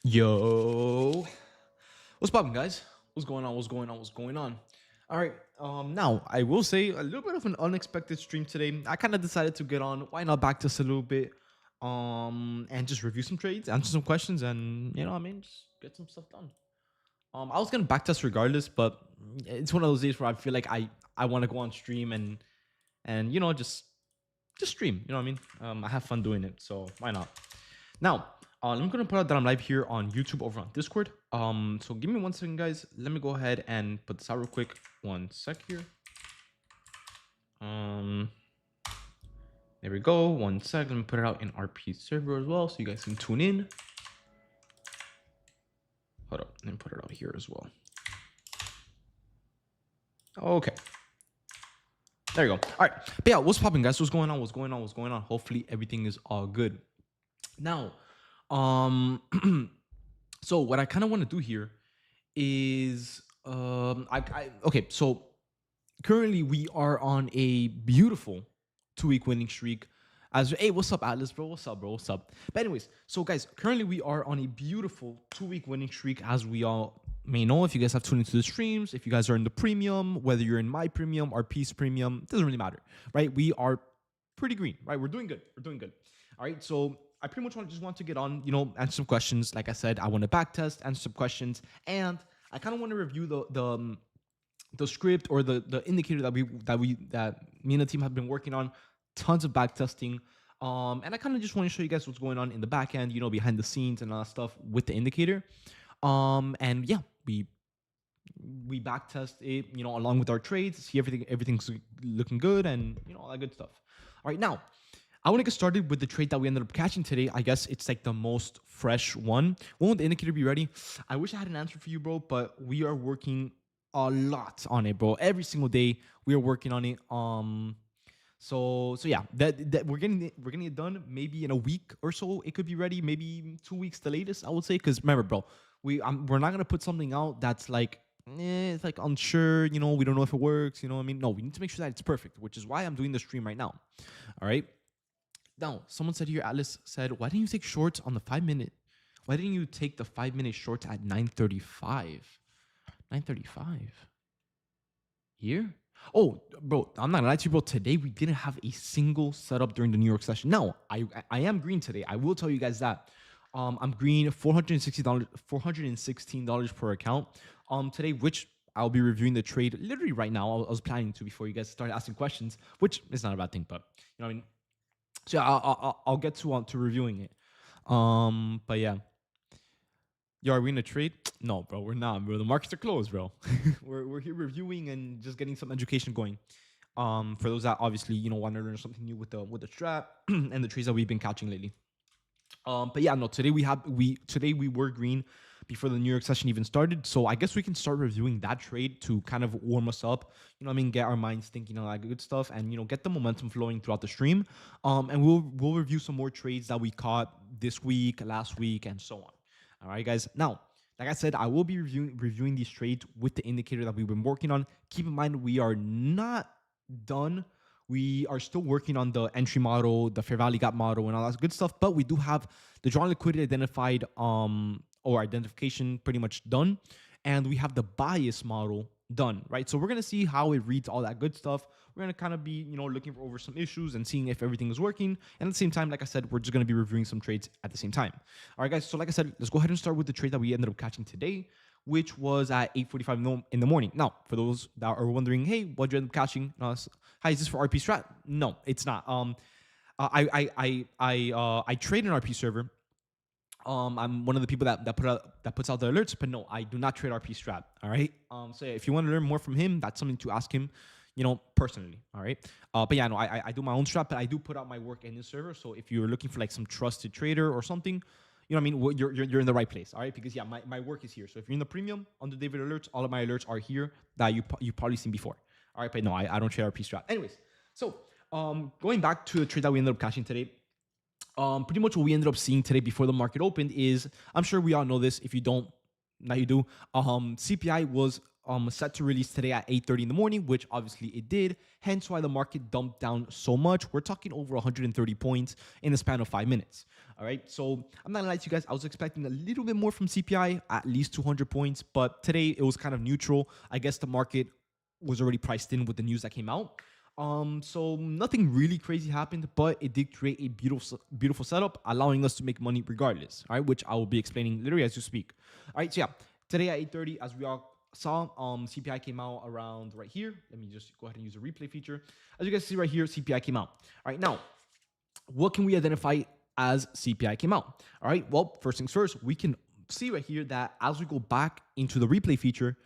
Yo, what's poppin', guys? What's going on? What's going on? What's going on? All right. Now I will say a little bit of an unexpected stream today. I kind of decided to get on. Why not back just a little bit? And just review some trades, answer some questions, and just get some stuff done. I was gonna backtest regardless, but it's one of those days where I feel like I want to go on stream and just stream. You know what I mean? I have fun doing it, so why not? Now, I'm gonna put out that I'm live here on YouTube over on Discord. So give me 1 second, guys. Let me go ahead and put this out real quick. 1 sec here. There we go. 1 sec. Let me put it out in RP server as well, so you guys can tune in. Hold up. Let me put it out here as well. Okay. There you go. All right. But yeah, what's popping, guys? What's going on? What's going on? What's going on? Hopefully everything is all good. Now, so what I kind of want to do here is okay. So currently we are on a beautiful 2-week winning streak. Hey, what's up, Atlas, bro? What's up, bro? What's up? But anyways, so guys, currently we are on a beautiful 2-week winning streak, as we all may know if you guys have tuned into the streams. If you guys are in the premium, whether you're in my premium or Peace premium, it doesn't really matter, right? We are pretty green, right? We're doing good. We're doing good. All right. So I pretty much just want to get on, answer some questions. Like I said, I want to backtest, answer some questions, and I kind of want to review the script or the indicator that me and the team have been working on. Tons of backtesting. And I kind of just want to show you guys what's going on in the back end, behind the scenes and all that stuff with the indicator. And yeah, we backtest it, along with our trades, see everything's looking good, and all that good stuff. All right, now I want to get started with the trade that we ended up catching today. I guess it's like the most fresh one. When will the indicator be ready? I wish I had an answer for you, bro, but we are working a lot on it, bro. Every single day we are working on it. So yeah, that we're getting it done. Maybe in a week or so it could be ready. Maybe 2 weeks the latest, I would say. Because remember, bro, we're not gonna put something out that's like it's like unsure. We don't know if it works. You know what I mean? No, we need to make sure that it's perfect, which is why I'm doing the stream right now. All right. Now, someone said here, Atlas said, why didn't you take shorts on the 5-minute? Why didn't you take the 5-minute shorts at 9:35? 9:35 here? Oh, bro, I'm not gonna lie to you, bro. Today we didn't have a single setup during the New York session. Now, I am green today. I will tell you guys that. I'm green, $416, $416 per account. Today, which I'll be reviewing the trade literally right now. I was planning to before you guys started asking questions, which is not a bad thing, but you know what I mean. So yeah, I'll get to reviewing it. But yeah. Yo, are we in a trade? No, bro, we're not, bro. The markets are closed, bro. we're here reviewing and just getting some education going. For those that obviously want to learn something new with the strat and the trades that we've been catching lately. But yeah, no. Today we were green before the New York session even started. So I guess we can start reviewing that trade to kind of warm us up. Get our minds thinking like good stuff and get the momentum flowing throughout the stream. And we'll review some more trades that we caught this week, last week, and so on. All right, guys. Now, like I said, I will be reviewing these trades with the indicator that we've been working on. Keep in mind, we are not done. We are still working on the entry model, the fair value gap model, and all that good stuff. But we do have the drawn liquidity identified or identification pretty much done. And we have the bias model done, right? So we're going to see how it reads all that good stuff. We're going to kind of be, looking over some issues and seeing if everything is working. And at the same time, like I said, we're just going to be reviewing some trades at the same time. All right, guys. So like I said, let's go ahead and start with the trade that we ended up catching today, which was at 8:45 in the morning. Now, for those that are wondering, hey, what'd you end up catching? Hi, is this for RP strat? No, it's not. I trade an RP server. I'm one of the people that puts out the alerts, but no, I do not trade RP strat. All right. So yeah, if you want to learn more from him, that's something to ask him, personally. All right. But yeah, no, I do my own strat, but I do put out my work in this server. So if you're looking for like some trusted trader or something, you know what I mean? Well, you're in the right place. All right. Because yeah, my work is here. So if you're in the premium on the David alerts, all of my alerts are here that you probably seen before. All right. But no, I don't trade RP strat. Anyways, so going back to the trade that we ended up catching today. Pretty much what we ended up seeing today before the market opened is, I'm sure we all know this. If you don't, now you do. CPI was set to release today at 8:30 in the morning, which obviously it did. Hence why the market dumped down so much. We're talking over 130 points in the span of 5 minutes. All right. So I'm not gonna lie to you guys. I was expecting a little bit more from CPI, at least 200 points, but today it was kind of neutral. I guess the market was already priced in with the news that came out. So nothing really crazy happened, but it did create a beautiful setup, allowing us to make money regardless. All right, which I will be explaining literally as you speak. All right, so yeah, today at 8:30, as we all saw, CPI came out around right here. Let me just go ahead and use the replay feature. As you guys see right here, CPI came out. All right, now what can we identify as CPI came out? All right, well, first things first, we can see right here that as we go back into the replay feature,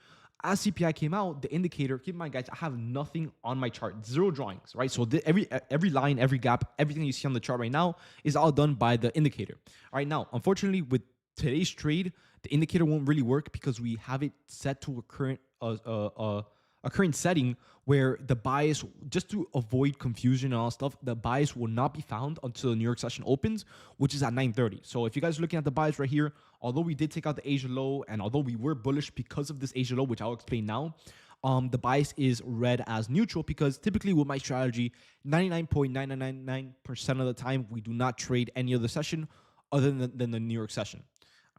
as CPI came out, the indicator, keep in mind, guys, I have nothing on my chart, zero drawings, right? So every line, every gap, everything you see on the chart right now is all done by the indicator. All right, now, unfortunately, with today's trade, the indicator won't really work because we have it set to a current setting where the bias, just to avoid confusion and all stuff, the bias will not be found until the New York session opens, which is at 9:30. So if you guys are looking at the bias right here, although we did take out the Asia low, and although we were bullish because of this Asia low, which I'll explain now, the bias is read as neutral because typically with my strategy, 99.9999% of the time, we do not trade any other session other than the New York session.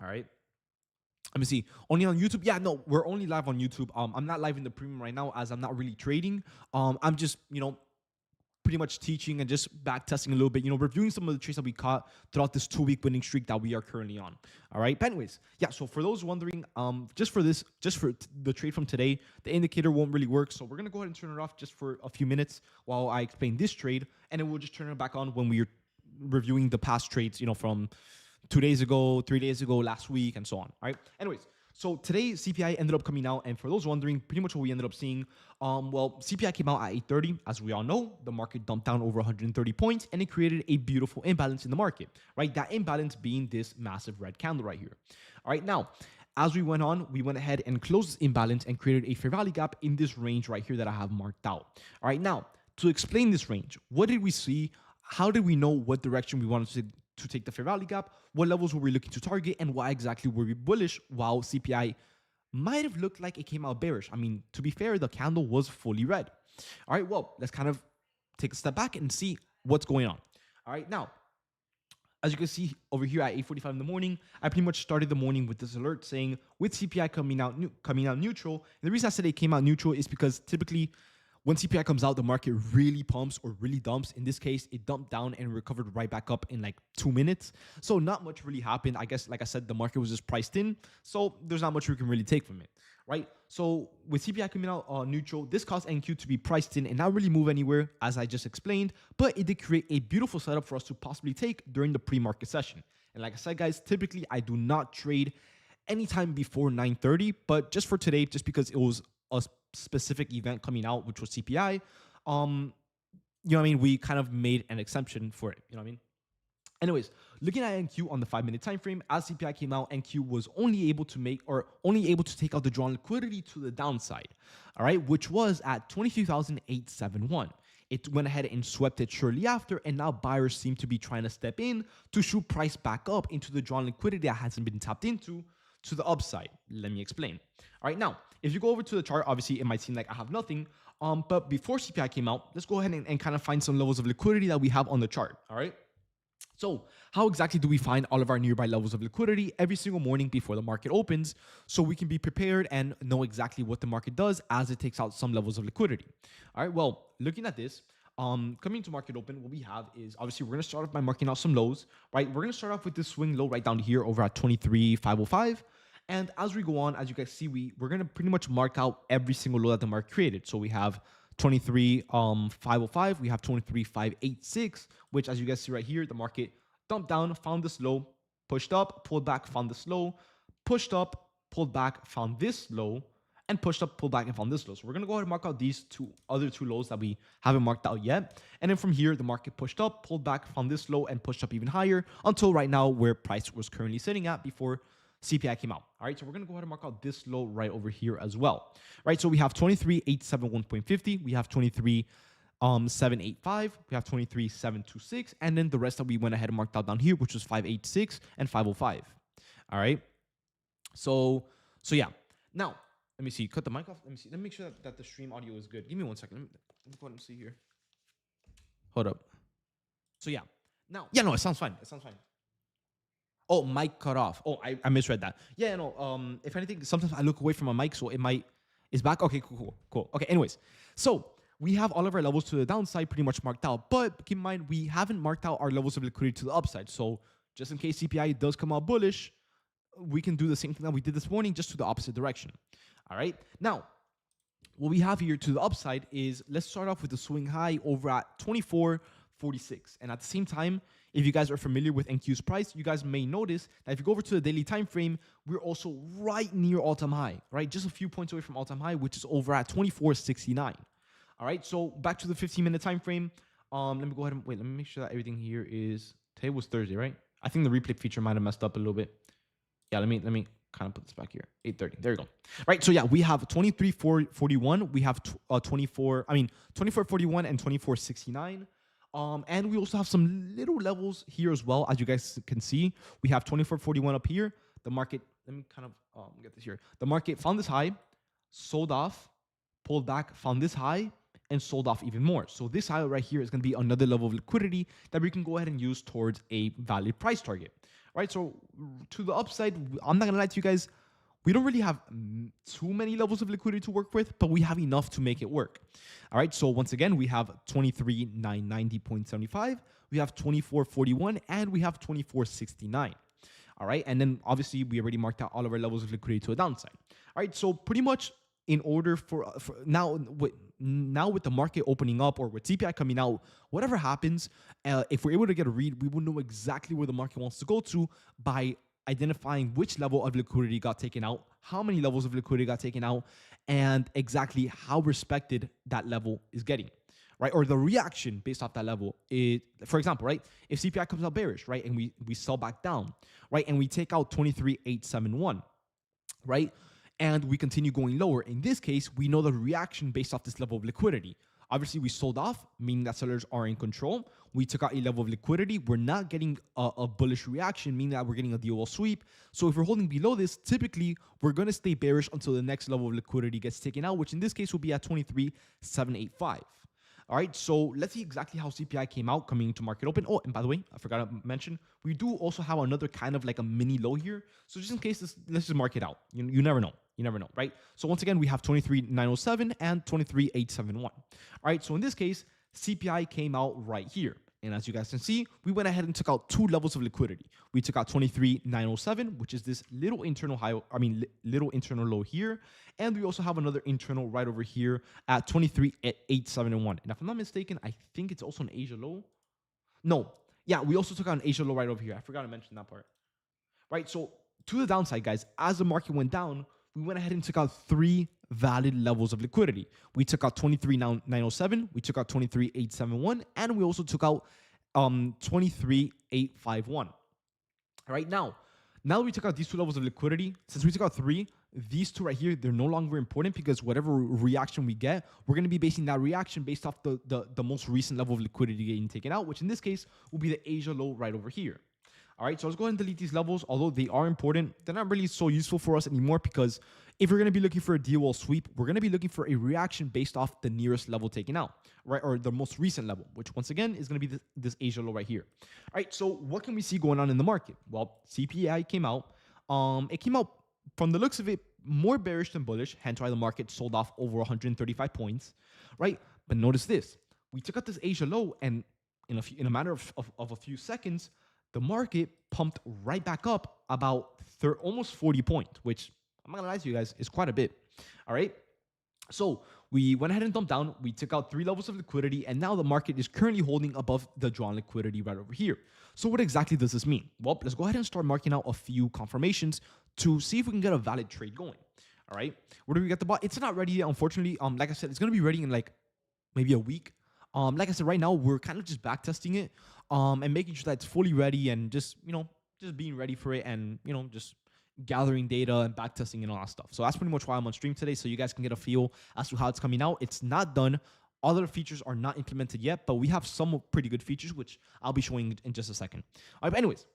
All right. Let me see. Only on YouTube? Yeah, no, we're only live on YouTube. I'm not live in the premium right now as I'm not really trading. I'm just, pretty much teaching and just back testing a little bit, reviewing some of the trades that we caught throughout this 2-week winning streak that we are currently on. All right. But anyways, yeah. So for those wondering, just for the trade from today, the indicator won't really work. So we're gonna go ahead and turn it off just for a few minutes while I explain this trade, and then we'll just turn it back on when we're reviewing the past trades, from 2 days ago, 3 days ago, last week, and so on. All right. Anyways, so today CPI ended up coming out, and for those wondering, pretty much what we ended up seeing, well, CPI came out at 8:30. As we all know, the market dumped down over 130 points, and it created a beautiful imbalance in the market, right? That imbalance being this massive red candle right here. All right. Now, as we went on, we went ahead and closed this imbalance and created a fair value gap in this range right here that I have marked out. All right. Now, to explain this range, what did we see? How did we know what direction we wanted to take the fair value gap? What levels were we looking to target, and why exactly were we bullish while CPI might have looked like it came out bearish? I mean, to be fair, the candle was fully red. All right, well, let's kind of take a step back and see what's going on. All right, now, as you can see over here at 8:45 in the morning, I pretty much started the morning with this alert saying with CPI coming out neutral. And the reason I said it came out neutral is because typically when CPI comes out, the market really pumps or really dumps. In this case, it dumped down and recovered right back up in like 2 minutes. So not much really happened. I guess, like I said, the market was just priced in. So there's not much we can really take from it, right? So with CPI coming out neutral, this caused NQ to be priced in and not really move anywhere, as I just explained. But it did create a beautiful setup for us to possibly take during the pre-market session. And like I said, guys, typically I do not trade anytime before 9:30. But just for today, just because it was a specific event coming out, which was CPI, you know what I mean? We kind of made an exception for it, you know what I mean? Anyways, looking at NQ on the 5-minute time frame, as CPI came out, NQ was only able to take out the drawn liquidity to the downside, all right, which was at 23,871. It went ahead and swept it shortly after, and now buyers seem to be trying to step in to shoot price back up into the drawn liquidity that hasn't been tapped into to the upside. Let me explain. All right, now, if you go over to the chart, obviously it might seem like I have nothing, but before CPI came out, let's go ahead and kind of find some levels of liquidity that we have on the chart, all right? So how exactly do we find all of our nearby levels of liquidity every single morning before the market opens so we can be prepared and know exactly what the market does as it takes out some levels of liquidity? All right, well, looking at this, coming to market open, what we have is obviously we're going to start off by marking out some lows, right? We're going to start off with this swing low right down here over at 23,505. And as we go on, as you guys see, we're going to pretty much mark out every single low that the market created. So we have 23,505, we have 23,586, which as you guys see right here, the market dumped down, found this low, pushed up, pulled back, found this low, pushed up, pulled back, found this low, and pushed up, pulled back, and found this low. So we're going to go ahead and mark out these other two lows that we haven't marked out yet. And then from here, the market pushed up, pulled back, found this low, and pushed up even higher until right now where price was currently sitting at before CPI came out. All right, so we're going to go ahead and mark out this low right over here as well. Right, so we have 23,871.50. We have 23,785. We have 23,726. And then the rest that we went ahead and marked out down here, which was 586 and 505. All right, so yeah. Now, Let me see. Cut the mic off. Let me see. Let me make sure that the stream audio is good. Give me 1 second. Let me go ahead and see here. Hold up. So yeah. Now, yeah, no, it sounds fine. It sounds fine. Oh, mic cut off. Oh, I misread that. Yeah, no. If anything, sometimes I look away from my mic, so it might is back. Okay, cool. Okay, anyways. So we have all of our levels to the downside pretty much marked out, but keep in mind we haven't marked out our levels of liquidity to the upside. So just in case CPI does come out bullish, we can do the same thing that we did this morning, just to the opposite direction. All right. Now, what we have here to the upside is, let's start off with the swing high over at 24.46. And at the same time, if you guys are familiar with NQ's price, you guys may notice that if you go over to the daily time frame, we're also right near all-time high, right? Just a few points away from all-time high, which is over at 24.69. All right. So back to the 15-minute time frame. Let me go ahead and wait. Let me make sure that everything here is, today was Thursday, right? I think the replay feature might have messed up a little bit. Yeah, let me kind of put this back here. 8:30. There you go. Right. So yeah, we have 23.41. We have 24.41 and 24.69. And we also have some little levels here as well, as you guys can see. We have 24.41 up here. The market, let me kind of get this here. The market found this high, sold off, pulled back, found this high, and sold off even more. So this high right here is going to be another level of liquidity that we can go ahead and use towards a valid price target. Right, so to the upside, I'm not gonna lie to you guys, we don't really have too many levels of liquidity to work with, but we have enough to make it work. All right, so once again, we have 23,990.75, we have 24.41, and we have 24.69. All right, and then obviously we already marked out all of our levels of liquidity to the downside. All right, so pretty much in order for now with the market opening up or with CPI coming out, whatever happens, if we're able to get a read, we will know exactly where the market wants to go to by identifying which level of liquidity got taken out, how many levels of liquidity got taken out, and exactly how respected that level is getting, right? Or the reaction based off that level. For example, right? If CPI comes out bearish, right, and we sell back down, right, and we take out 23,871, right? And we continue going lower. In this case, we know the reaction based off this level of liquidity. Obviously, we sold off, meaning that sellers are in control. We took out a level of liquidity. We're not getting a bullish reaction, meaning that we're getting a DOL sweep. So if we're holding below this, typically, we're going to stay bearish until the next level of liquidity gets taken out, which in this case will be at 23,785. All right, so let's see exactly how CPI came out coming into market open. Oh, and by the way, I forgot to mention, we do also have another kind of like a mini low here. So just in case, let's just mark it out. You never know. You never know, right? So once again, we have 23,907 and 23,871. All right, so in this case, CPI came out right here. And as you guys can see, we went ahead and took out two levels of liquidity. We took out 23,907, which is this little internal high, little internal low here. And we also have another internal right over here at 23,871. And if I'm not mistaken, I think it's also an Asia low. No, yeah, we also took out an Asia low right over here. I forgot to mention that part. Right, so to the downside, guys, as the market went down, we went ahead and took out three valid levels of liquidity. We took out 23,907, we took out 23,871, and we also took out 23,851. All right, now that we took out these two levels of liquidity, since we took out three, these two right here, they're no longer important because whatever reaction we get, we're going to be basing that reaction based off the most recent level of liquidity getting taken out, which in this case will be the Asia low right over here. All right, so let's go ahead and delete these levels. Although they are important, they're not really so useful for us anymore because if we're going to be looking for a DOL sweep, we're going to be looking for a reaction based off the nearest level taken out, right? Or the most recent level, which once again is going to be this Asia low right here. All right, so what can we see going on in the market? Well, CPI came out. It came out, from the looks of it, more bearish than bullish, hence why the market sold off over 135 points, right? But notice this. We took out this Asia low, and in a matter of a few seconds, the market pumped right back up about almost 40 points, which I'm not gonna lie to you guys, is quite a bit. All right. So we went ahead and dumped down. We took out three levels of liquidity, and now the market is currently holding above the drawn liquidity right over here. So what exactly does this mean? Well, let's go ahead and start marking out a few confirmations to see if we can get a valid trade going. All right. Where do we get the bot? It's not ready yet, unfortunately. Like I said, it's gonna be ready in like maybe a week. Like I said, right now we're kind of just back testing it, and making sure that it's fully ready and just being ready for it, and just gathering data and back testing and all that stuff. So that's pretty much why I'm on stream today, so you guys can get a feel as to how it's coming out. It's not done. All other features are not implemented yet, but we have some pretty good features, which I'll be showing in just a second. All right, but anyways,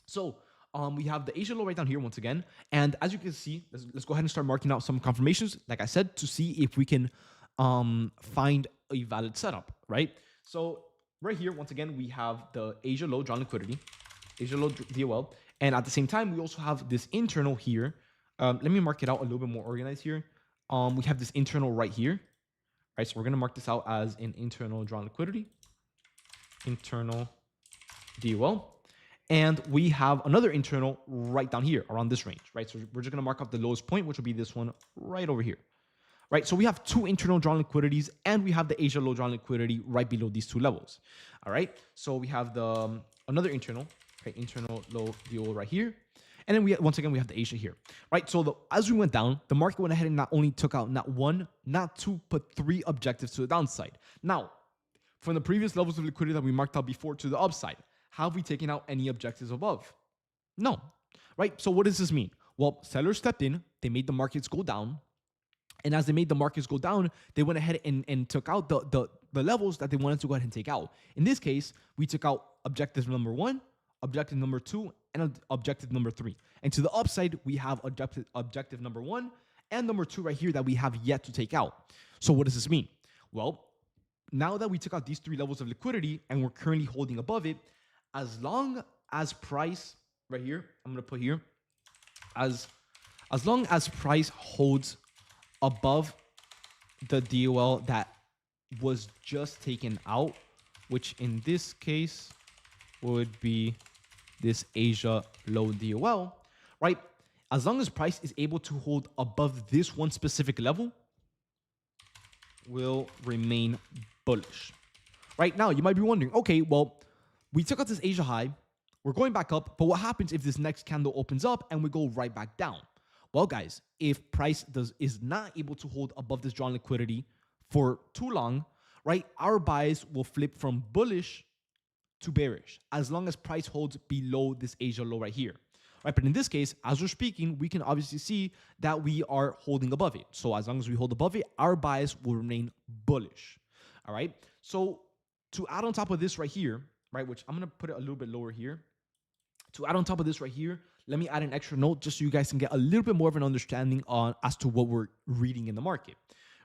so We have the Asia low right down here once again. And as you can see, let's go ahead and start marking out some confirmations, like I said, to see if we can find a valid setup, right? So right here, once again, we have the Asia low drawn liquidity, Asia low DOL. And at the same time, we also have this internal here. Let me mark it out a little bit more organized here. We have this internal right here, right? So we're going to mark this out as an internal drawn liquidity, internal DOL. And we have another internal right down here around this range, right? So we're just going to mark up the lowest point, which will be this one right over here, right? So we have two internal drawn liquidities and we have the Asia low drawn liquidity right below these two levels, all right? So we have the another internal, okay, internal low DOL right here. And then once again, we have the Asia here, right? So as we went down, the market went ahead and not only took out not one, not two, but three objectives to the downside. Now, from the previous levels of liquidity that we marked out before to the upside, have we taken out any objectives above? No, right? So what does this mean? Well, sellers stepped in, they made the markets go down. And as they made the markets go down, they went ahead and took out the levels that they wanted to go ahead and take out. In this case, we took out objective number 1, objective number 2, and objective number 3. And to the upside, we have objective number 1 and number 2 right here that we have yet to take out. So what does this mean? Well, now that we took out these 3 levels of liquidity and we're currently holding above it, as long as price right here, I'm going to put here, as long as price holds above the DOL that was just taken out, which in this case would be this Asia low DOL, right? As long as price is able to hold above this one specific level, will remain bullish. Right now, you might be wondering, okay, well, we took out this Asia high, we're going back up, but what happens if this next candle opens up and we go right back down? Well, guys, if price is not able to hold above this drawn liquidity for too long, right, our buys will flip from bullish to bearish as long as price holds below this Asia low right here. Right, but in this case, as we're speaking, we can obviously see that we are holding above it. So as long as we hold above it, our buys will remain bullish. All right. So to add on top of this right here, right, which I'm going to put it a little bit lower here. To add on top of this right here, let me add an extra note just so you guys can get a little bit more of an understanding on as to what we're reading in the market,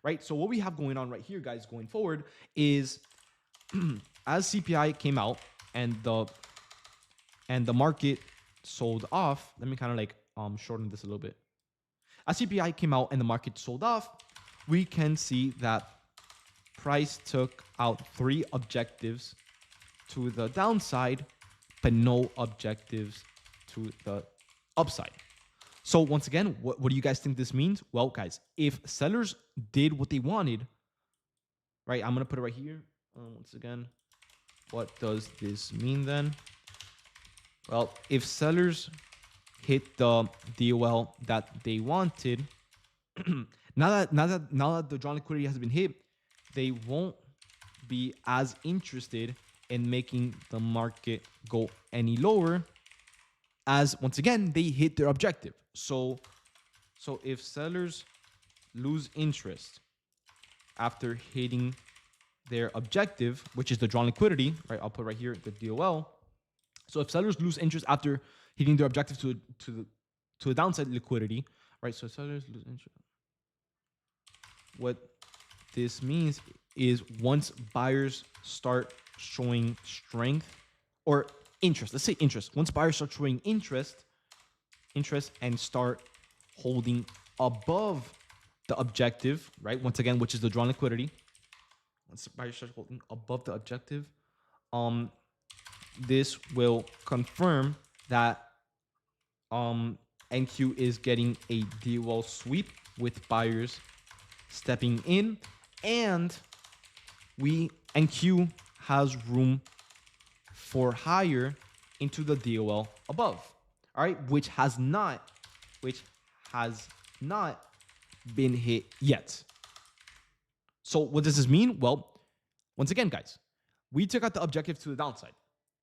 right? So what we have going on right here, guys, going forward is as CPI came out and the market sold off. Let me kind of like shorten this a little bit. As CPI came out and the market sold off, we can see that price took out 3 objectives to the downside, but no objectives to the upside. So once again, what do you guys think this means? Well, guys, if sellers did what they wanted, right? I'm going to put it right here. Once again, what does this mean then? Well, if sellers hit the DOL that they wanted, now that the drawn liquidity has been hit, they won't be as interested in making the market go any lower, as once again they hit their objective. So if sellers lose interest after hitting their objective, which is the drawn liquidity, right? I'll put right here the DOL. So if sellers lose interest after hitting their objective to the downside liquidity, right? So sellers lose interest. What this means is once buyers start showing strength or interest, let's say interest. Once buyers start showing interest and start holding above the objective, right? Once again, which is the drawn liquidity. Once buyers start holding above the objective, this will confirm that NQ is getting a DOL sweep with buyers stepping in, and NQ has room for higher into the DOL above. All right, which has not been hit yet. So what does this mean? Well, once again, guys, we took out the objective to the downside,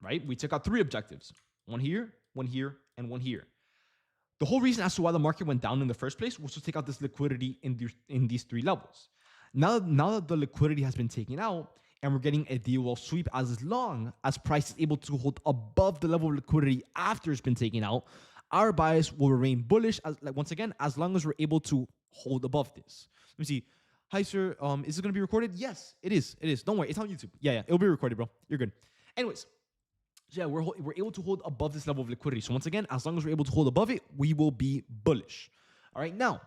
right? We took out 3 objectives, one here, one here, and one here. The whole reason as to why the market went down in the first place was to take out this liquidity in these 3 levels. Now that the liquidity has been taken out, and we're getting a DOL sweep as long as price is able to hold above the level of liquidity after it's been taken out. Our bias will remain bullish once again, as long as we're able to hold above this. Let me see. Hi, sir. Is it going to be recorded? Yes, it is. It is. Don't worry. It's on YouTube. Yeah, it'll be recorded, bro. You're good. Anyways, so yeah, we're able to hold above this level of liquidity. So once again, as long as we're able to hold above it, we will be bullish. All right, now,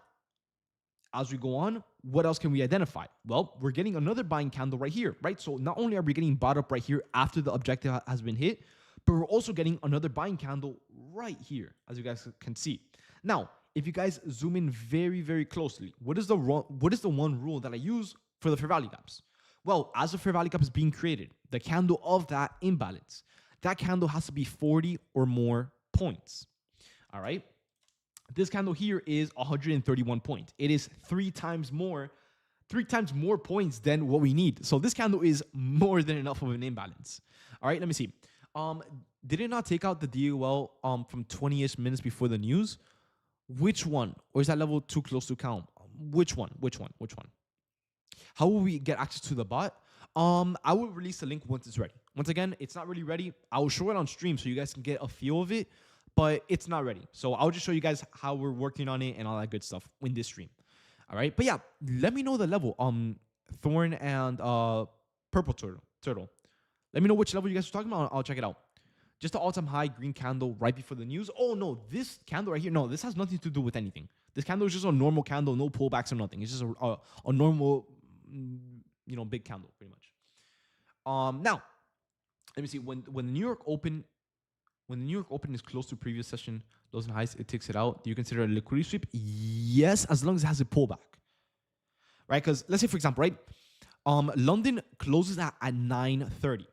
as we go on, what else can we identify? Well, we're getting another buying candle right here, right? So not only are we getting bought up right here after the objective has been hit, but we're also getting another buying candle right here, as you guys can see. Now, if you guys zoom in very, very closely, what is the one rule that I use for the fair value gaps? Well, as the fair value gap is being created, the candle of that imbalance, that candle has to be 40 or more points. All right. This candle here is 131 points. It is three times more points than what we need. So this candle is more than enough of an imbalance. All right, let me see. Did it not take out the DOL from 20-ish minutes before the news? Which one? Or is that level too close to count? Which one? How will we get access to the bot? I will release the link once it's ready. Once again, it's not really ready. I will show it on stream so you guys can get a feel of it, but it's not ready. So I'll just show you guys how we're working on it and all that good stuff in this stream. All right, but yeah, let me know the level. Thorn and purple turtle. Let me know which level you guys are talking about. I'll check it out. Just the all-time high green candle right before the news. Oh no, this candle right here. No, this has nothing to do with anything. This candle is just a normal candle, no pullbacks or nothing. It's just a normal, big candle pretty much. Now, let me see. When the New York Open is close to previous session lows and highs, it takes it out. Do you consider a liquidity sweep? Yes, as long as it has a pullback, right? Because let's say, for example, right, London closes at 9:30,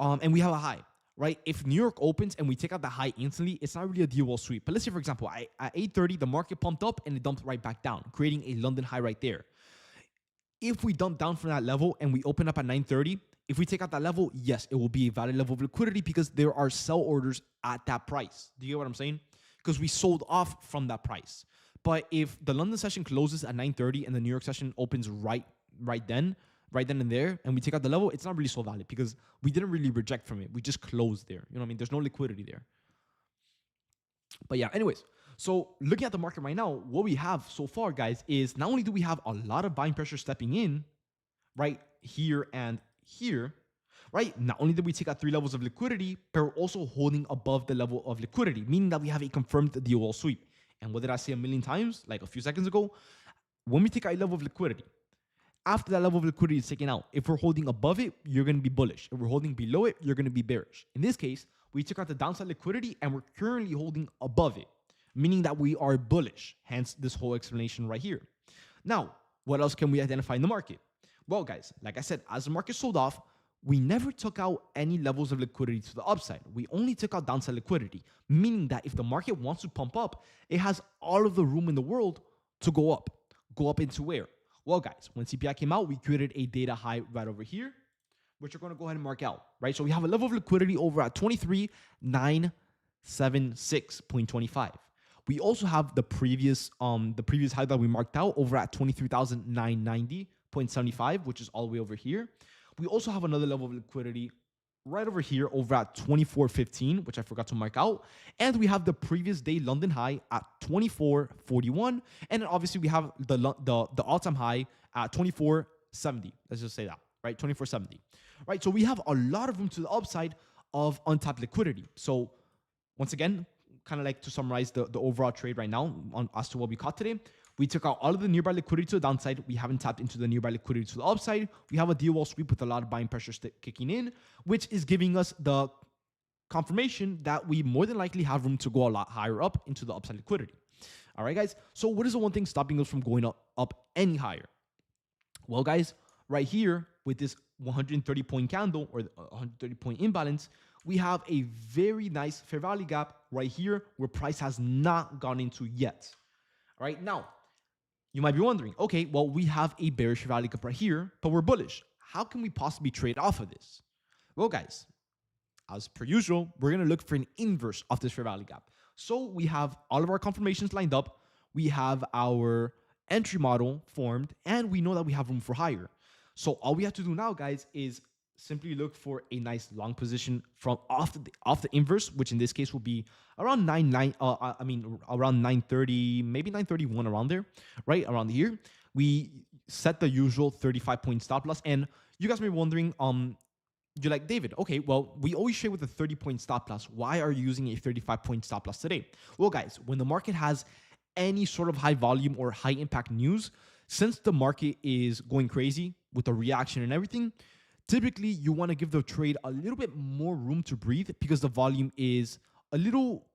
and we have a high. Right? If New York opens and we take out the high instantly, it's not really a DOL sweep. But let's say, for example, at 8:30, the market pumped up and it dumped right back down, creating a London high right there. If we dump down from that level and we open up at 9:30, if we take out that level, yes, it will be a valid level of liquidity because there are sell orders at that price. Do you get what I'm saying? Because we sold off from that price. But if the London session closes at 9:30 and the New York session opens right then and there, and we take out the level, it's not really so valid because we didn't really reject from it. We just closed there. You know what I mean? There's no liquidity there. But yeah, anyways, so looking at the market right now, what we have so far, guys, is not only do we have a lot of buying pressure stepping in, right here and here, right? Not only did we take out 3 levels of liquidity, but we're also holding above the level of liquidity, meaning that we have a confirmed DOL sweep. And what did I say a million times, like a few seconds ago? When we take out a level of liquidity, after that level of liquidity is taken out, if we're holding above it, you're going to be bullish. If we're holding below it, you're going to be bearish. In this case, we took out the downside liquidity and we're currently holding above it, meaning that we are bullish. Hence this whole explanation right here. Now, what else can we identify in the market? Well, guys, like I said, as the market sold off, we never took out any levels of liquidity to the upside. We only took out downside liquidity, meaning that if the market wants to pump up, it has all of the room in the world to go up. Go up into where? Well, guys, when CPI came out, we created a data high right over here, which we're going to go ahead and mark out, right? So we have a level of liquidity over at 23,976.25. We also have the previous high that we marked out over at 23,990.75, which is all the way over here. We also have another level of liquidity right over here over at 24.15, which I forgot to mark out. And we have the previous day London high at 24.41. And then obviously we have the all-time high at 24.70. Let's just say that, right? 24.70, right? So we have a lot of room to the upside of untapped liquidity. So once again, kind of like to summarize the overall trade right now as to what we caught today. We took out all of the nearby liquidity to the downside. We haven't tapped into the nearby liquidity to the upside. We have a DOL sweep with a lot of buying pressure kicking in, which is giving us the confirmation that we more than likely have room to go a lot higher up into the upside liquidity. All right, guys. So what is the one thing stopping us from going up any higher? Well, guys, right here with this 130-point candle or 130-point imbalance, we have a very nice fair value gap right here where price has not gone into yet. All right, now, you might be wondering, okay, well, we have a bearish fair value gap right here, but we're bullish. How can we possibly trade off of this? Well, guys, as per usual, we're going to look for an inverse of this fair value gap. So we have all of our confirmations lined up. We have our entry model formed, and we know that we have room for higher. So all we have to do now, guys, is simply look for a nice long position from off the inverse, which in this case will be around around 930, maybe 931, around there, right around here. We set the usual 35-point stop loss, and you guys may be wondering, you're like, David, okay, well, we always trade with a 30-point stop loss. Why are you using a 35-point stop loss today? Well, guys, when the market has any sort of high volume or high impact news, since the market is going crazy with the reaction and everything, typically you want to give the trade a little bit more room to breathe because the volume is a little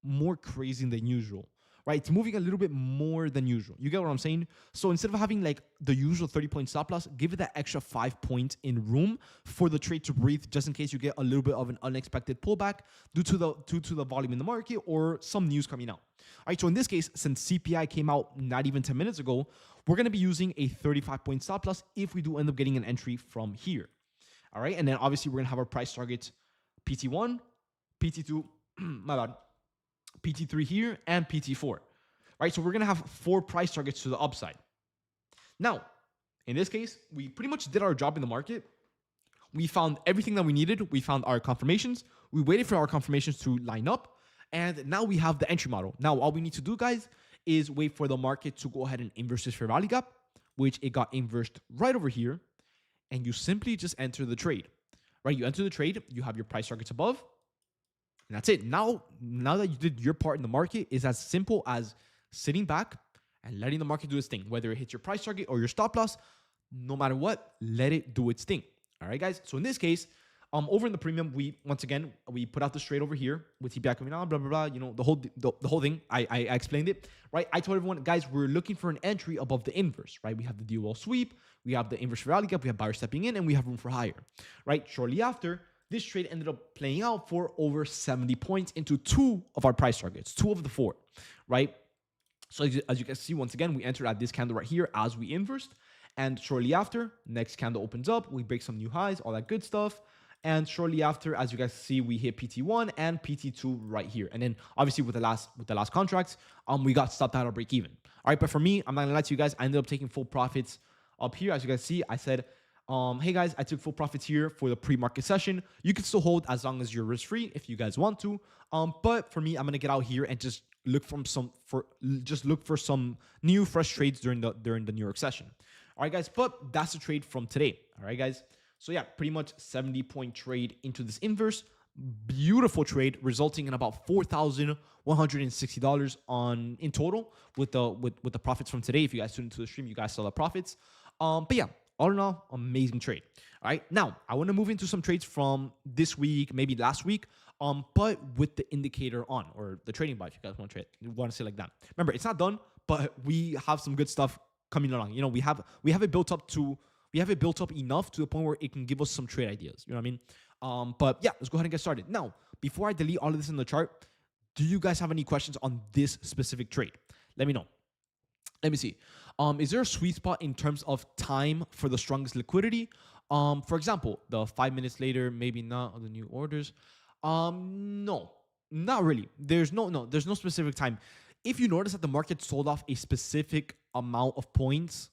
more crazy than usual, right? It's moving a little bit more than usual. You get what I'm saying? So instead of having like the usual 30-point stop loss, give it that extra 5 points in room for the trade to breathe, just in case you get a little bit of an unexpected pullback due to the volume in the market or some news coming out. All right, so in this case, since CPI came out not even 10 minutes ago, we're going to be using a 35-point stop loss if we do end up getting an entry from here. All right, and then obviously we're going to have our price targets PT1, PT2, my bad, PT3 here, and PT4. Right, so we're going to have 4 price targets to the upside. Now, in this case, we pretty much did our job in the market. We found everything that we needed. We found our confirmations. We waited for our confirmations to line up. And now we have the entry model. Now, all we need to do, guys, is wait for the market to go ahead and inverse this fair value gap, which it got inversed right over here. And you simply just enter the trade, right? You enter the trade. You have your price targets above. And that's it. Now that you did your part in the market, is as simple as sitting back and letting the market do its thing. Whether it hits your price target or your stop loss, no matter what, let it do its thing. All right, guys. So in this case, over in the premium, we put out this trade over here with TPI coming out, blah blah blah. You know, the whole thing. I explained it, right? I told everyone, guys, we're looking for an entry above the inverse, right? We have the DOL sweep, we have the inverse fair value gap, we have buyers stepping in, and we have room for higher, right? Shortly after, this trade ended up playing out for over 70 points into 2 of our price targets, 2 of the 4, right? So as you can see, once again, we entered at this candle right here as we inversed. And shortly after, next candle opens up, we break some new highs, all that good stuff. And shortly after, as you guys see, we hit PT1 and PT2 right here. And then obviously with the last contracts, we got stopped out of break even. All right, but for me, I'm not gonna lie to you guys, I ended up taking full profits up here. As you guys see, I said, hey guys, I took full profits here for the pre-market session. You can still hold as long as you're risk-free if you guys want to. But for me, I'm gonna get out here and just look for some new fresh trades during the New York session. All right, guys, but that's the trade from today. All right, guys. So yeah, pretty much 70-point trade into this inverse. Beautiful trade, resulting in about $4,160 in total with the profits from today. If you guys tuned into the stream, you guys saw the profits. But yeah, all in all, amazing trade. All right, now I want to move into some trades from this week, maybe last week, but with the indicator on, or the trading bot, if you guys want to trade, you want to say like that. Remember, it's not done, but we have some good stuff coming along. You know, we have it built up enough to the point where it can give us some trade ideas. You know what I mean? But yeah, let's go ahead and get started. Now, before I delete all of this in the chart, do you guys have any questions on this specific trade? Let me know. Let me see. Is there a sweet spot in terms of time for the strongest liquidity? For example, the 5 minutes later, maybe not, the new orders. No, not really. There's no specific time. If you notice that the market sold off a specific amount of points,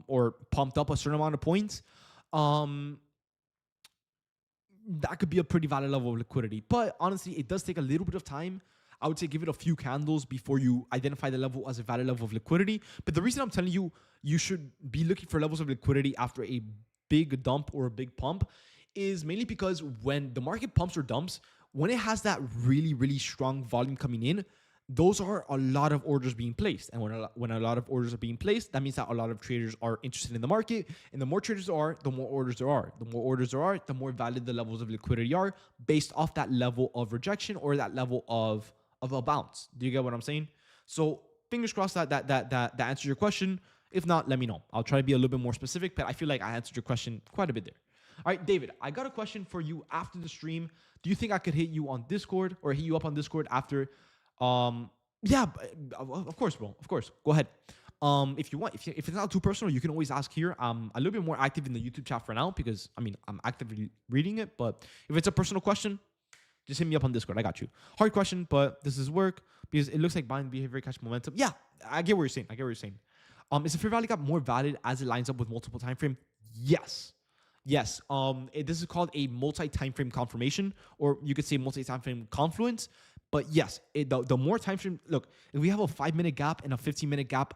or pumped up a certain amount of points, that could be a pretty valid level of liquidity. But honestly, it does take a little bit of time. I would say give it a few candles before you identify the level as a valid level of liquidity. But the reason I'm telling you, you should be looking for levels of liquidity after a big dump or a big pump is mainly because when the market pumps or dumps, when it has that really, really strong volume coming in, those are a lot of orders being placed. And when a lot of orders are being placed, that means that a lot of traders are interested in the market. And the more traders there are, the more orders there are. The more orders there are, the more valid the levels of liquidity are based off that level of rejection or that level of a bounce. Do you get what I'm saying? So fingers crossed that answers your question. If not, let me know. I'll try to be a little bit more specific, but I feel like I answered your question quite a bit there. All right, David, I got a question for you after the stream. Do you think I could hit you on Discord or hit you up on Discord after? Yeah, of course, bro. Of course. Go ahead. If you want, if it's not too personal, you can always ask here. I'm a little bit more active in the YouTube chat for now because I'm actively reading it. But if it's a personal question, just hit me up on Discord. I got you. Hard question, but this is work because it looks like buying behavior catch momentum. Yeah, I get what you're saying. Is the fair value gap more valid as it lines up with multiple time frame? Yes. Yes. This is called a multi-time frame confirmation, or you could say multi-time frame confluence. But yes, the more time frame, look, if we have a 5 minute gap and a 15-minute gap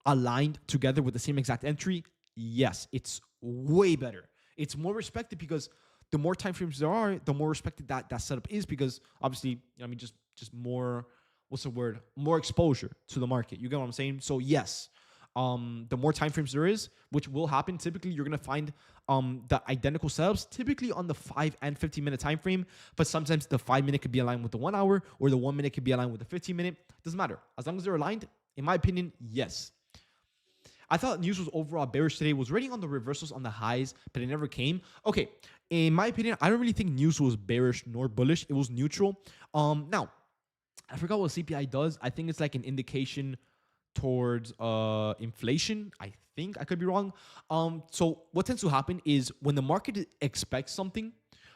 aligned together with the same exact entry, yes, it's way better. It's more respected because the more time frames there are, the more respected that setup is, because obviously, you know, I mean, just more, what's the word? More exposure to the market. You get what I'm saying? So yes, the more time frames there is, which will happen, typically you're gonna find the identical setups, typically on the 5 and 15-minute time frame. But sometimes the 5 minute could be aligned with the 1 hour, or the 1 minute could be aligned with the 15 minute. Doesn't matter as long as they're aligned. In my opinion, yes. I thought news was overall bearish today. Was waiting on the reversals on the highs, but it never came. Okay, in my opinion, I don't really think news was bearish nor bullish. It was neutral. Now I forgot what CPI does. I think it's like an indication towards inflation. I think I could be wrong. So what tends to happen is when the market expects something,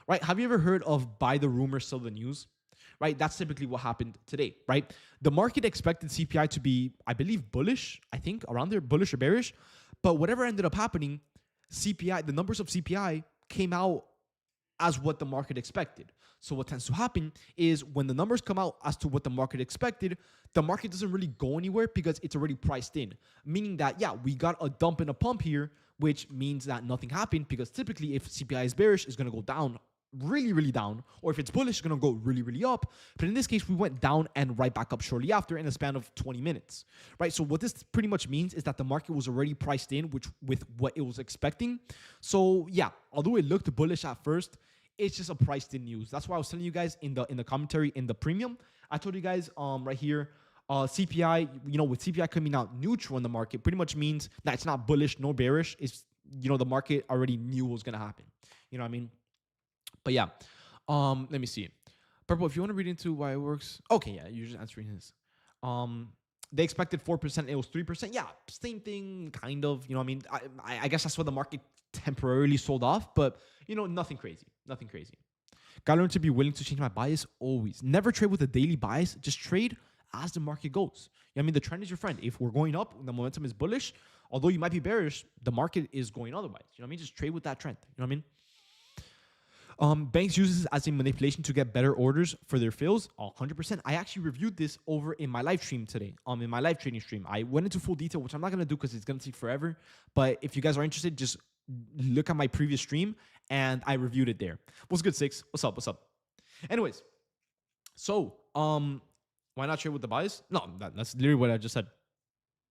right? Have you ever heard of buy the rumor, sell the news? Right? That's typically what happened today, right? The market expected CPI to be, I believe, bullish, I think, around there, bullish or bearish. But whatever ended up happening, CPI, the numbers of CPI came out as what the market expected. So what tends to happen is when the numbers come out as to what the market expected, the market doesn't really go anywhere because it's already priced in. Meaning that, yeah, we got a dump and a pump here, which means that nothing happened, because typically if CPI is bearish, it's going to go down really, really down. Or if it's bullish, it's going to go really, really up. But in this case, we went down and right back up shortly after in a span of 20 minutes, right? So what this pretty much means is that the market was already priced in, which with what it was expecting. So yeah, although it looked bullish at first, it's just a priced in news. That's why I was telling you guys in the commentary in the premium. I told you guys right here, CPI, you know, with CPI coming out neutral in the market, pretty much means that it's not bullish nor bearish. It's, you know, the market already knew what was gonna happen. You know what I mean? But yeah, let me see. Purple, if you want to read into why it works, okay, yeah, you're just answering his. They expected 4%, it was 3%. Yeah, same thing, kind of. You know what I mean? I guess that's what the market temporarily sold off, but you know, nothing crazy, nothing crazy. Gotta learn to be willing to change my bias always. Never trade with a daily bias. Just trade as the market goes. You know what I mean? The trend is your friend. If we're going up, the momentum is bullish. Although you might be bearish, the market is going otherwise. You know what I mean? Just trade with that trend. You know what I mean? Banks use this as a manipulation to get better orders for their fills. 100%. I actually reviewed this over in my live stream today. In my live trading stream, I went into full detail, which I'm not gonna do because it's gonna take forever. But if you guys are interested, just look at my previous stream and I reviewed it there. What's good, Six? What's up? What's up? Anyways, so why not trade with the bias? No, that's literally what I just said.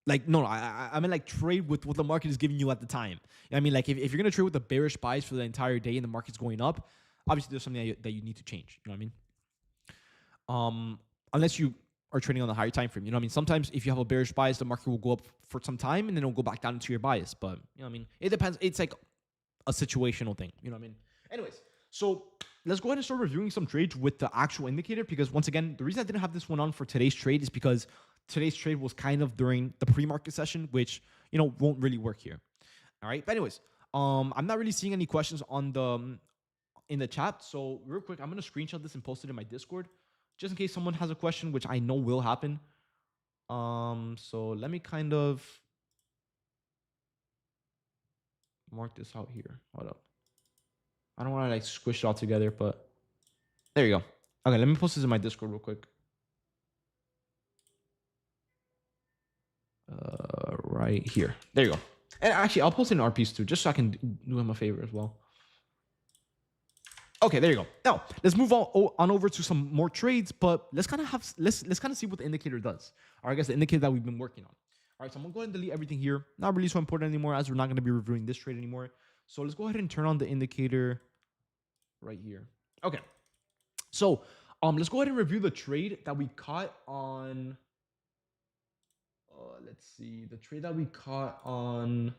Like, no, I mean, like, trade with what the market is giving you at the time. I mean, like, if you're gonna trade with the bearish bias for the entire day and the market's going up, obviously there's something that you need to change. You know what I mean? Unless you are trading on the higher time frame. You know what I mean? Sometimes if you have a bearish bias, the market will go up for some time and then it'll go back down into your bias. But you know what I mean? It depends. It's like a situational thing. You know what I mean? Anyways, so let's go ahead and start reviewing some trades with the actual indicator, because once again, the reason I didn't have this one on for today's trade is because today's trade was kind of during the pre-market session, which, you know, won't really work here. All right. But anyways, I'm not really seeing any questions on the in the chat. So real quick, I'm gonna screenshot this and post it in my Discord, just in case someone has a question, which I know will happen. So let me kind of mark this out here. Hold up. I don't want to like squish it all together, but there you go. Okay, let me post this in my Discord real quick. Right here. There you go. And actually, I'll post it in RPs too, just so I can do him a favor as well. Okay, there you go. Now let's move on over to some more trades, but let's kind of see what the indicator does. Or I guess the indicator that we've been working on. All right, so I'm gonna go ahead and delete everything here. Not really so important anymore, as we're not gonna be reviewing this trade anymore. So let's go ahead and turn on the indicator right here. Okay. So let's go ahead and review the trade that we caught on. Let's see, the trade that we caught on.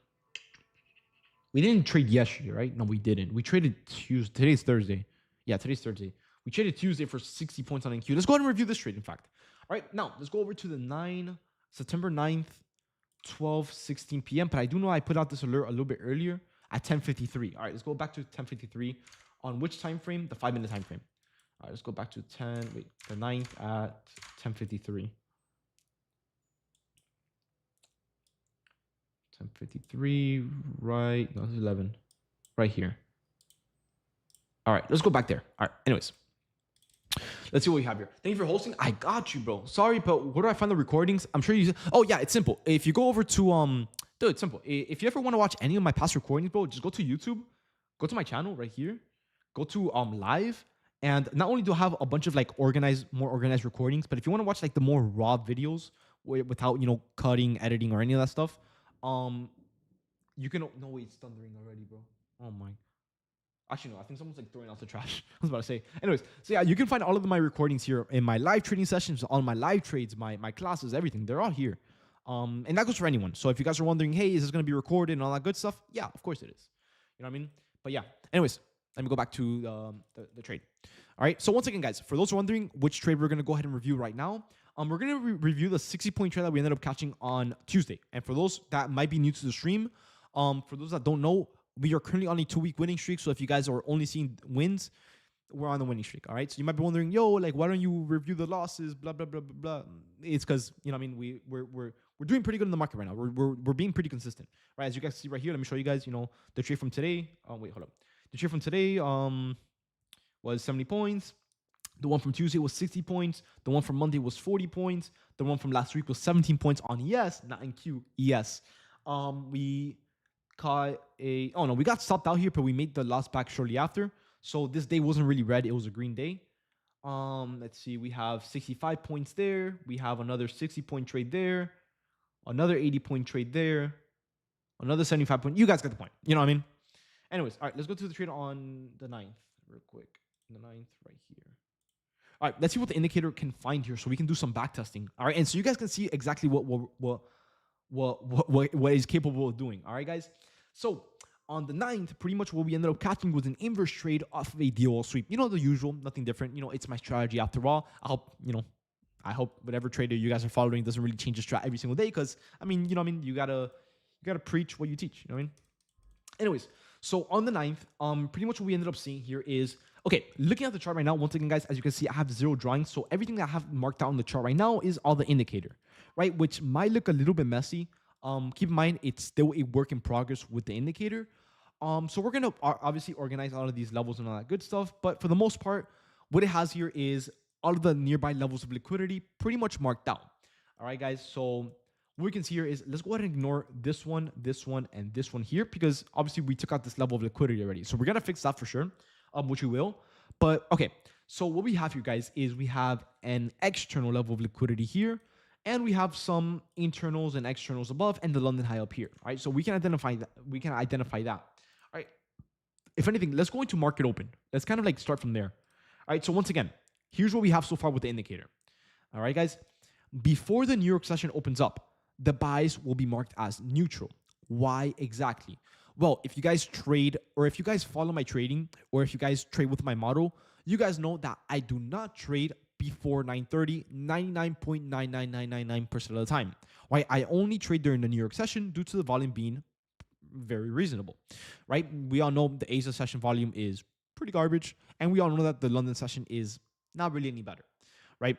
We didn't trade yesterday, right? No, we didn't. We traded Tuesday. Today's Thursday. Yeah, today's Thursday. We traded Tuesday for 60 points on NQ. Let's go ahead and review this trade, in fact. All right, now let's go over to the September 9th, 12:16 p.m. But I do know I put out this alert a little bit earlier at 10:53. All right, let's go back to 10:53. On which time frame? The 5-minute time frame. All right, let's go back to the 9th at 10:53. 753, right? No, it's 11. Right here. All right, let's go back there. All right, anyways. Let's see what we have here. Thank you for hosting. I got you, bro. Sorry, but where do I find the recordings? I'm sure you. Oh yeah, it's simple. If you go over to dude, it's simple. If you ever want to watch any of my past recordings, bro, just go to YouTube, go to my channel right here, go to live, and not only do I have a bunch of like more organized recordings, but if you want to watch like the more raw videos without cutting, editing, or any of that stuff, you can. No wait, it's thundering already, bro. Oh my. Actually, no, I think someone's like throwing out the trash. I was about to say. Anyways, so yeah, you can find all of my recordings here in my live trading sessions, all my live trades, my classes, everything. They're all here. And that goes for anyone. So if you guys are wondering, hey, is this going to be recorded and all that good stuff? Yeah, of course it is. You know what I mean? But yeah, anyways, let me go back to the trade. All right. So once again, guys, for those wondering which trade we're going to go ahead and review right now, we're going to review the 60-point trade that we ended up catching on Tuesday. And for those that might be new to the stream, for those that don't know, we are currently on a 2-week winning streak. So if you guys are only seeing wins, we're on the winning streak. All right. So you might be wondering, yo, like, why don't you review the losses? Blah, blah, blah, blah, blah. It's because, you know what I mean? We're doing pretty good in the market right now. We're being pretty consistent. Right. As you guys see right here, let me show you guys, the trade from today. Wait, hold up. The trade from today was 70 points. The one from Tuesday was 60 points. The one from Monday was 40 points. The one from last week was 17 points on ES, not in Q, ES. We got stopped out here, but we made the loss back shortly after. So this day wasn't really red. It was a green day. Let's see. We have 65 points there. We have another 60-point trade there. Another 80-point trade there. Another 75-point. You guys get the point. You know what I mean? Anyways, all right. Let's go to the trade on the 9th real quick. The 9th right here. All right. Let's see what the indicator can find here so we can do some back testing. All right. And so you guys can see exactly what is capable of doing. All right, guys. So on the 9th, pretty much what we ended up catching was an inverse trade off of a DOL sweep. You know, the usual, nothing different. It's my strategy after all. I hope whatever trader you guys are following doesn't really change the strat every single day because, you gotta preach what you teach. You know what I mean? Anyways, so on the 9th, pretty much what we ended up seeing here is, okay, looking at the chart right now, once again, guys, as you can see, I have 0 drawings. So everything that I have marked out on the chart right now is all the indicator, right? Which might look a little bit messy. Keep in mind, it's still a work in progress with the indicator. So we're going to obviously organize all of these levels and all that good stuff. But for the most part, what it has here is all of the nearby levels of liquidity pretty much marked out. All right, guys. So what we can see here is, let's go ahead and ignore this one, and this one here, because obviously we took out this level of liquidity already. So we're going to fix that for sure, which we will. But okay, so what we have here, guys, is we have an external level of liquidity here. And we have some internals and externals above and the London high up here. All right, so we can identify that. All right. If anything, let's go into market open. Let's kind of like start from there. All right, so once again, here's what we have so far with the indicator. All right, guys. Before the New York session opens up, the buys will be marked as neutral. Why exactly? Well, if you guys trade, or if you guys follow my trading, or if you guys trade with my model, you guys know that I do not trade before 9:30, 99.99999% of the time. Right? I only trade during the New York session due to the volume being very reasonable. Right? We all know the Asia session volume is pretty garbage, and we all know that the London session is not really any better. Right?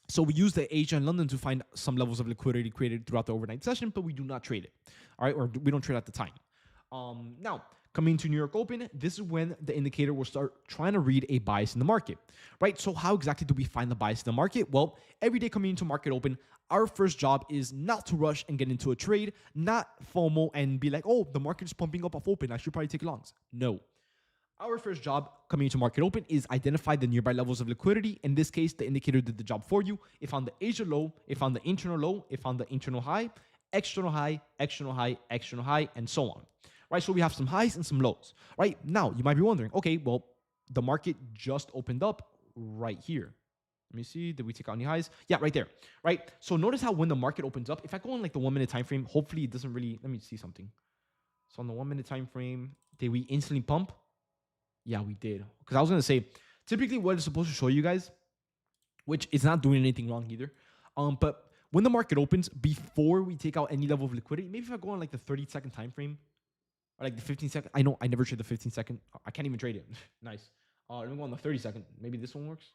So we use the Asia and London to find some levels of liquidity created throughout the overnight session, but we do not trade it. All right? Or we don't trade at the time. Now, coming to New York Open, this is when the indicator will start trying to read a bias in the market, right? So how exactly do we find the bias in the market? Well, every day coming into market open, our first job is not to rush and get into a trade, not FOMO and be like, oh, the market is pumping up off open, I should probably take longs. No. Our first job coming into market open is identify the nearby levels of liquidity. In this case, the indicator did the job for you. It found the Asia low, it found the internal low, it found the internal high, external high, external high, external high, and so on. Right, so we have some highs and some lows. Right now, you might be wondering, okay, well, the market just opened up right here. Let me see. Did we take out any highs? Yeah, right there. Right. So notice how when the market opens up, if I go on like the 1 minute time frame, hopefully it doesn't really. Let me see something. So on the 1 minute time frame, did we instantly pump? Yeah, we did. Because I was gonna say, typically what it's supposed to show you guys, which is not doing anything wrong either. But when the market opens, before we take out any level of liquidity, maybe if I go on like the 30-second time frame. Or like the 15-second. I know I never trade the 15-second. I can't even trade it. Nice. Let me go on the 30-second. Maybe this one works.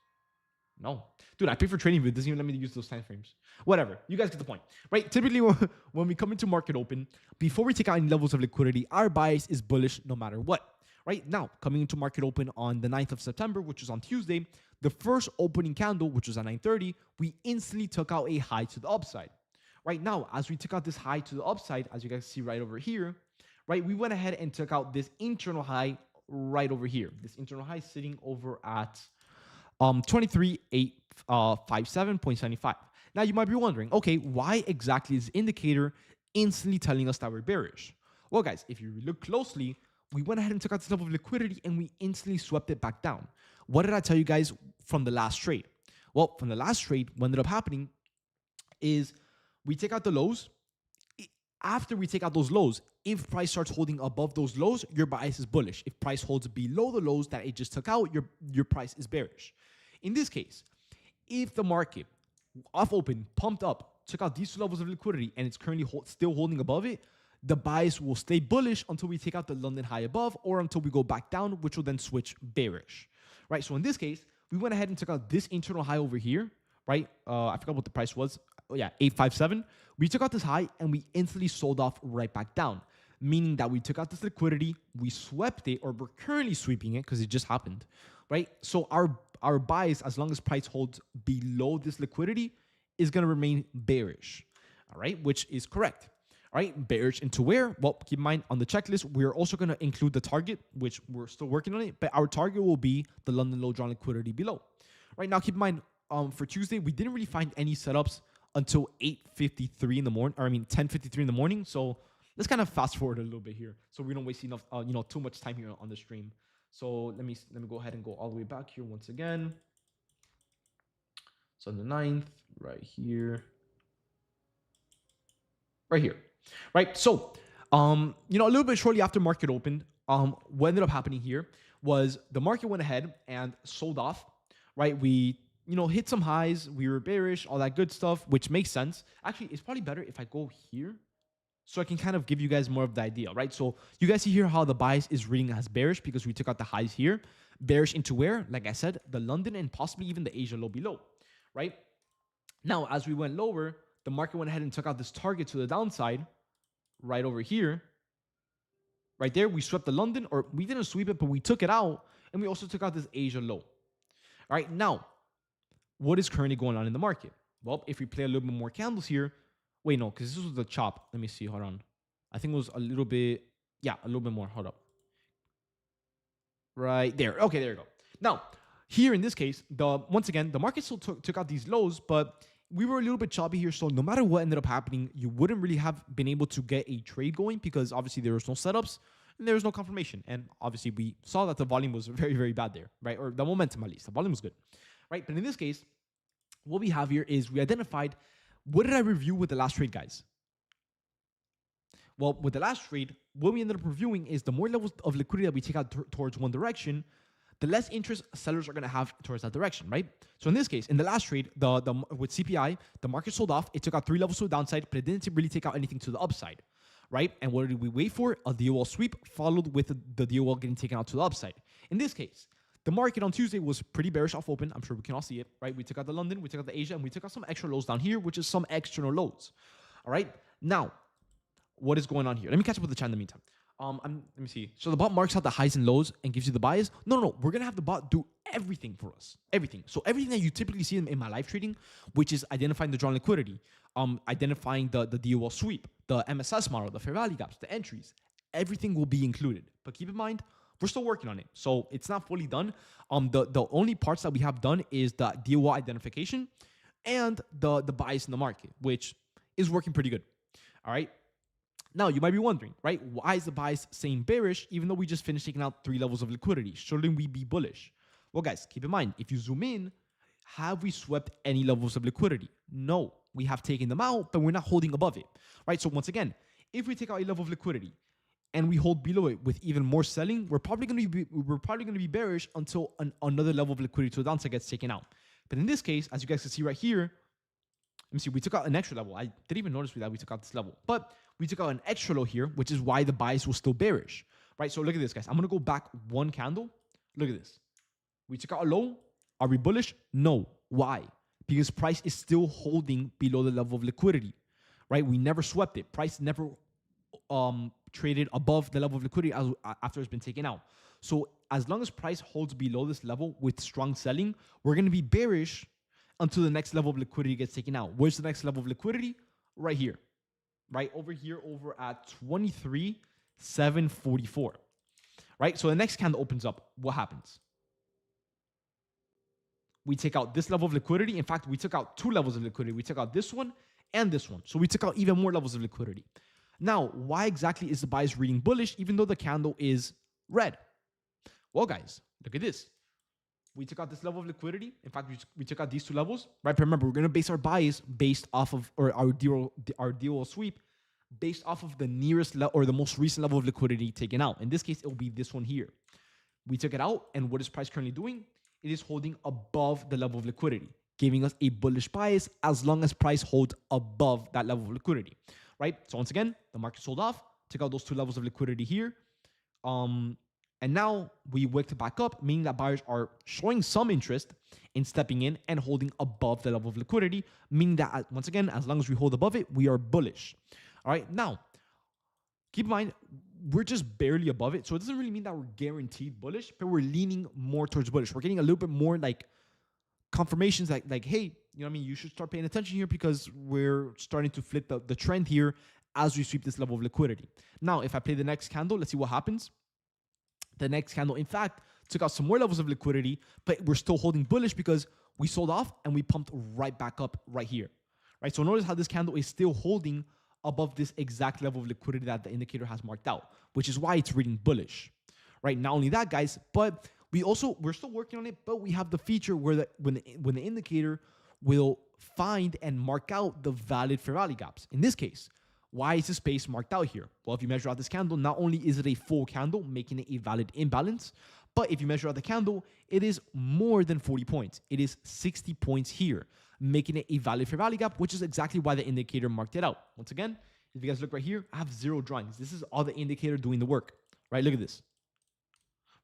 No. Dude, I pay for trading, but it doesn't even let me use those time frames. Whatever. You guys get the point, right? Typically, when we come into market open, before we take out any levels of liquidity, our bias is bullish no matter what. Right now, coming into market open on the 9th of September, which was on Tuesday, the first opening candle, which was at 9:30, we instantly took out a high to the upside. Right now, as we took out this high to the upside, as you guys see right over here, right, we went ahead and took out this internal high right over here. This internal high sitting over at 23,857.75. Now you might be wondering, okay, why exactly is the indicator instantly telling us that we're bearish? Well, guys, if you look closely, we went ahead and took out this level of liquidity and we instantly swept it back down. What did I tell you guys from the last trade? Well, from the last trade, what ended up happening is we take out the lows. After we take out those lows, if price starts holding above those lows, your bias is bullish. If price holds below the lows that it just took out, your price is bearish. In this case, if the market off open, pumped up, took out these two levels of liquidity, and it's currently still holding above it, the bias will stay bullish until we take out the London high above or until we go back down, which will then switch bearish, right? So in this case, we went ahead and took out this internal high over here, right? I forgot what the price was. Oh yeah, 857. We took out this high and we instantly sold off right back down, meaning that we took out this liquidity, we swept it, or we're currently sweeping it because it just happened, right? So our bias, as long as price holds below this liquidity, is going to remain bearish, all right, which is correct. All right, bearish into where? Well, keep in mind on the checklist, we're also going to include the target, which we're still working on it, but our target will be the London low drawn liquidity below. Right now, keep in mind, for Tuesday, we didn't really find any setups until 8:53 in the morning, or I mean 10:53 in the morning. So let's kind of fast forward a little bit here, so we don't waste enough, too much time here on the stream. So let me go ahead and go all the way back here once again. So on the 9th, right here, right? So, a little bit shortly after market opened, what ended up happening here was the market went ahead and sold off, right? We, hit some highs. We were bearish, all that good stuff, which makes sense. Actually, it's probably better if I go here so I can kind of give you guys more of the idea, right? So you guys see here how the bias is reading as bearish because we took out the highs here. Bearish into where? Like I said, the London and possibly even the Asia low below, right? Now, as we went lower, the market went ahead and took out this target to the downside right over here. Right there, we swept the London, or we didn't sweep it, but we took it out, and we also took out this Asia low. All right, now, what is currently going on in the market? Well, if we play a little bit more candles here, wait, no, because this was the chop. Let me see, hold on. I think it was a little bit more, hold up. Right there, okay, there you go. Now, here in this case, once again, the market still took out these lows, but we were a little bit choppy here, so no matter what ended up happening, you wouldn't really have been able to get a trade going because obviously there was no setups and there was no confirmation. And obviously we saw that the volume was very, very bad there, right? Or the momentum at least. The volume was good, right? But in this case, what we have here is we identified, what did I review with the last trade, guys? Well, with the last trade, what we ended up reviewing is the more levels of liquidity that we take out towards one direction, the less interest sellers are going to have towards that direction, right? So in this case, in the last trade, with CPI, the market sold off. It took out 3 levels to the downside, but it didn't really take out anything to the upside, right? And what did we wait for? A DOL sweep followed with the DOL getting taken out to the upside. In this case, the market on Tuesday was pretty bearish off open. I'm sure we can all see it, right? We took out the London, we took out the Asia, and we took out some extra lows down here, which is some external lows, all right? Now, what is going on here? Let me catch up with the chat in the meantime. Let me see. So the bot marks out the highs and lows and gives you the bias. No. We're going to have the bot do everything for us. Everything. So everything that you typically see in my live trading, which is identifying the drawn liquidity, identifying the DOL sweep, the MSS model, the fair value gaps, the entries, everything will be included. But keep in mind, we're still working on it. So it's not fully done. The only parts that we have done is the DOL identification and the bias in the market, which is working pretty good. All right. Now, you might be wondering, right? Why is the bias saying bearish even though we just finished taking out 3 levels of liquidity? Shouldn't we be bullish? Well, guys, keep in mind, if you zoom in, have we swept any levels of liquidity? No, we have taken them out, but we're not holding above it, right? So once again, if we take out a level of liquidity and we hold below it with even more selling, we're probably going to be bearish until another level of liquidity to the downside gets taken out. But in this case, as you guys can see right here, let me see, we took out an extra level. I didn't even notice that we took out this level, but we took out an extra low here, which is why the bias was still bearish, right? So look at this, guys. I'm going to go back one candle. Look at this. We took out a low. Are we bullish? No. Why? Because price is still holding below the level of liquidity, right? We never swept it. Price never traded above the level of liquidity after it's been taken out. So as long as price holds below this level with strong selling, we're going to be bearish until the next level of liquidity gets taken out. Where's the next level of liquidity? Right here, right over here, over at 23,744, right? So the next candle opens up. What happens? We take out this level of liquidity. In fact, we took out two levels of liquidity. We took out this one and this one. So we took out even more levels of liquidity. Now, why exactly is the bias reading bullish even though the candle is red? Well, guys, look at this. We took out this level of liquidity. In fact, we took out these two levels, right? Remember, we're going to base our bias based off of, or our DOL sweep based off of the nearest or the most recent level of liquidity taken out. In this case, it will be this one here. We took it out, and what is price currently doing? It is holding above the level of liquidity, giving us a bullish bias as long as price holds above that level of liquidity, right? So once again, the market sold off, took out those two levels of liquidity here. And now we wicked back up, meaning that buyers are showing some interest in stepping in and holding above the level of liquidity, meaning that once again, as long as we hold above it, we are bullish. All right, now keep in mind, we're just barely above it. So it doesn't really mean that we're guaranteed bullish, but we're leaning more towards bullish. We're getting a little bit more like confirmations like, hey, you know what I mean? You should start paying attention here because we're starting to flip the trend here as we sweep this level of liquidity. Now, if I play the next candle, let's see what happens. The next candle, in fact, took out some more levels of liquidity, but we're still holding bullish because we sold off and we pumped right back up right here, right? So notice how this candle is still holding above this exact level of liquidity that the indicator has marked out, which is why it's reading bullish, right? Not only that, guys, but we're still working on it, but we have the feature where when the indicator will find and mark out the valid fair value gaps. In this case, why is the space marked out here? Well, if you measure out this candle, not only is it a full candle, making it a valid imbalance, but if you measure out the candle, it is more than 40 points. It is 60 points here, making it a valid fair value gap, which is exactly why the indicator marked it out. Once again, if you guys look right here, I have 0 drawings. This is all the indicator doing the work, right? Look at this,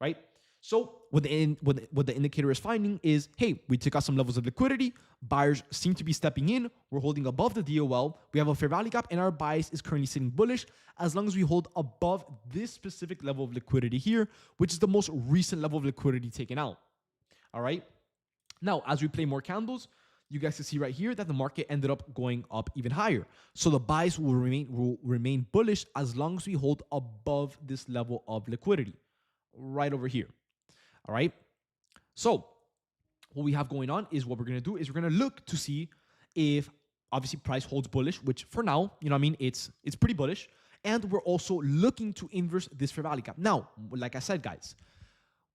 right? So what the indicator is finding is, hey, we took out some levels of liquidity. Buyers seem to be stepping in. We're holding above the DOL. We have a fair value gap, and our bias is currently sitting bullish as long as we hold above this specific level of liquidity here, which is the most recent level of liquidity taken out. All right. Now, as we play more candles, you guys can see right here that the market ended up going up even higher. So the bias will remain bullish as long as we hold above this level of liquidity right over here. All right. So what we have going on is what we're going to do is we're going to look to see if obviously price holds bullish, which for now, you know what I mean, it's pretty bullish. And we're also looking to inverse this fair value gap. Now, like I said, guys,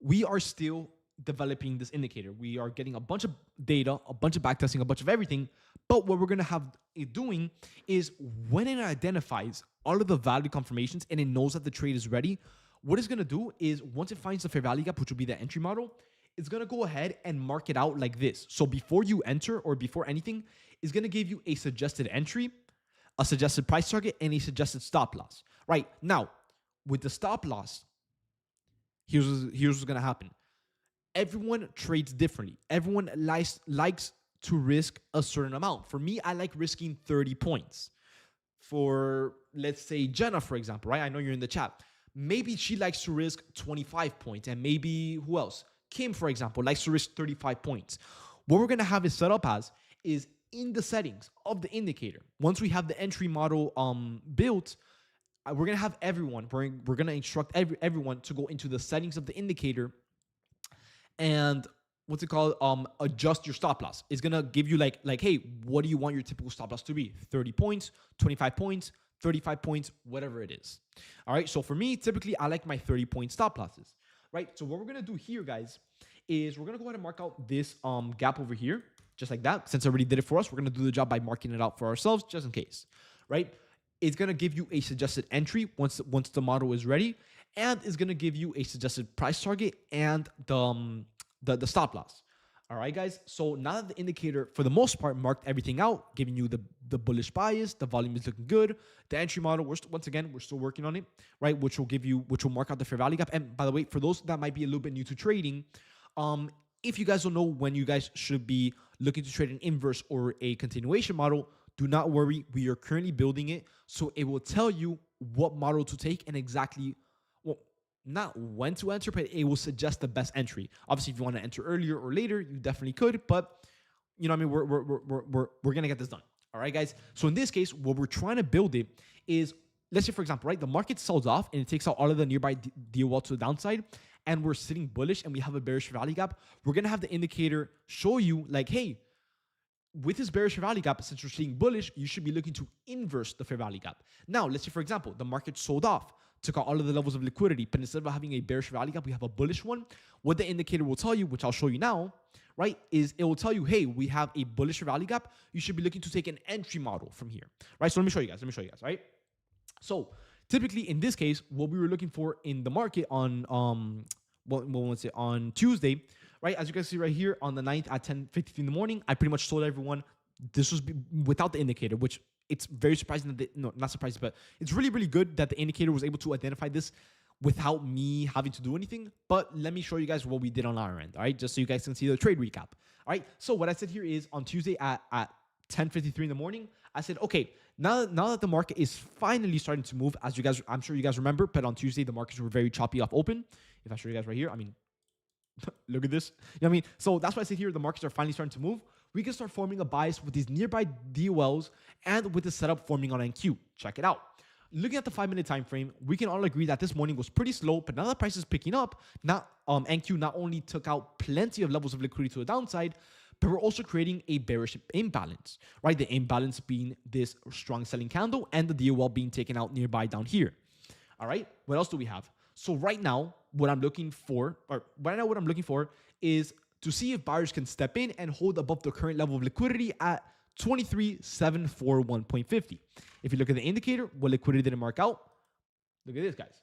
we are still developing this indicator. We are getting a bunch of data, a bunch of backtesting, a bunch of everything. But what we're going to have it doing is when it identifies all of the value confirmations and it knows that the trade is ready, what it's going to do is once it finds the fair value gap, which will be the entry model, it's going to go ahead and mark it out like this. So before you enter or before anything, it's going to give you a suggested entry, a suggested price target, and a suggested stop loss. Right now, with the stop loss, here's what's going to happen. Everyone trades differently. Everyone likes to risk a certain amount. For me, I like risking 30 points. For, let's say, Jenna, for example, right? I know you're in the chat. Maybe she likes to risk 25 points. And maybe, who else? Kim, for example, likes to risk 35 points. What we're going to have it set up as is in the settings of the indicator. Once we have the entry model built, we're going to have everyone, we're going to instruct everyone to go into the settings of the indicator and what's it called? Adjust your stop loss. It's going to give you like, hey, what do you want your typical stop loss to be? 30 points, 25 points, 35 points, whatever it is. All right. So for me, typically I like my 30-point stop losses, right? So what we're going to do here, guys, is we're going to go ahead and mark out this gap over here, just like that. Since I already did it for us, we're going to do the job by marking it out for ourselves, just in case, right? It's going to give you a suggested entry once the model is ready, and it's going to give you a suggested price target and the stop loss. All right, guys. So now that the indicator, for the most part, marked everything out, giving you the bullish bias, the volume is looking good. The entry model, we're still working on it, right? Which will mark out the fair value gap. And by the way, for those that might be a little bit new to trading, if you guys don't know when you guys should be looking to trade an inverse or a continuation model, do not worry. We are currently building it. So it will tell you what model to take and exactly, well, not when to enter, but it will suggest the best entry. Obviously, if you want to enter earlier or later, you definitely could. But you know what I mean? We're going to get this done. All right, guys. So in this case, what we're trying to build it is, let's say, for example, right, the market sells off and it takes out all of the nearby DOL to the downside, and we're sitting bullish and we have a bearish value gap. We're going to have the indicator show you like, hey, with this bearish fair value gap, since you're seeing bullish, you should be looking to inverse the fair value gap. Now, let's say, for example, the market sold off, took out all of the levels of liquidity, but instead of having a bearish fair value gap, we have a bullish one. What the indicator will tell you, which I'll show you now, right, is it will tell you, hey, we have a bullish fair value gap. You should be looking to take an entry model from here, right? So let me show you guys, right? So typically in this case, what we were looking for in the market on, on Tuesday, right? As you guys see right here on the 9th at 10:53 in the morning, I pretty much told everyone this was without the indicator, which it's very surprising that no, not surprising, but it's really, really good that the indicator was able to identify this without me having to do anything. But let me show you guys what we did on our end, all right? Just so you guys can see the trade recap, all right? So what I said here is on Tuesday at 10:53 in the morning, I said, okay, now that the market is finally starting to move, as you guys, I'm sure you guys remember, but on Tuesday, the markets were very choppy off open. If I show you guys right here, I mean, look at this. You know what I mean? So that's why I say here the markets are finally starting to move. We can start forming a bias with these nearby DOLs and with the setup forming on NQ. Check it out. Looking at the 5-minute time frame, we can all agree that this morning was pretty slow, but now the price is picking up. Now, NQ not only took out plenty of levels of liquidity to the downside, but we're also creating a bearish imbalance, right? The imbalance being this strong selling candle and the DOL being taken out nearby down here. All right, what else do we have? So right now, what I'm looking for is to see if buyers can step in and hold above the current level of liquidity at 23,741.50. If you look at the indicator, what liquidity did it mark out? Look at this, guys.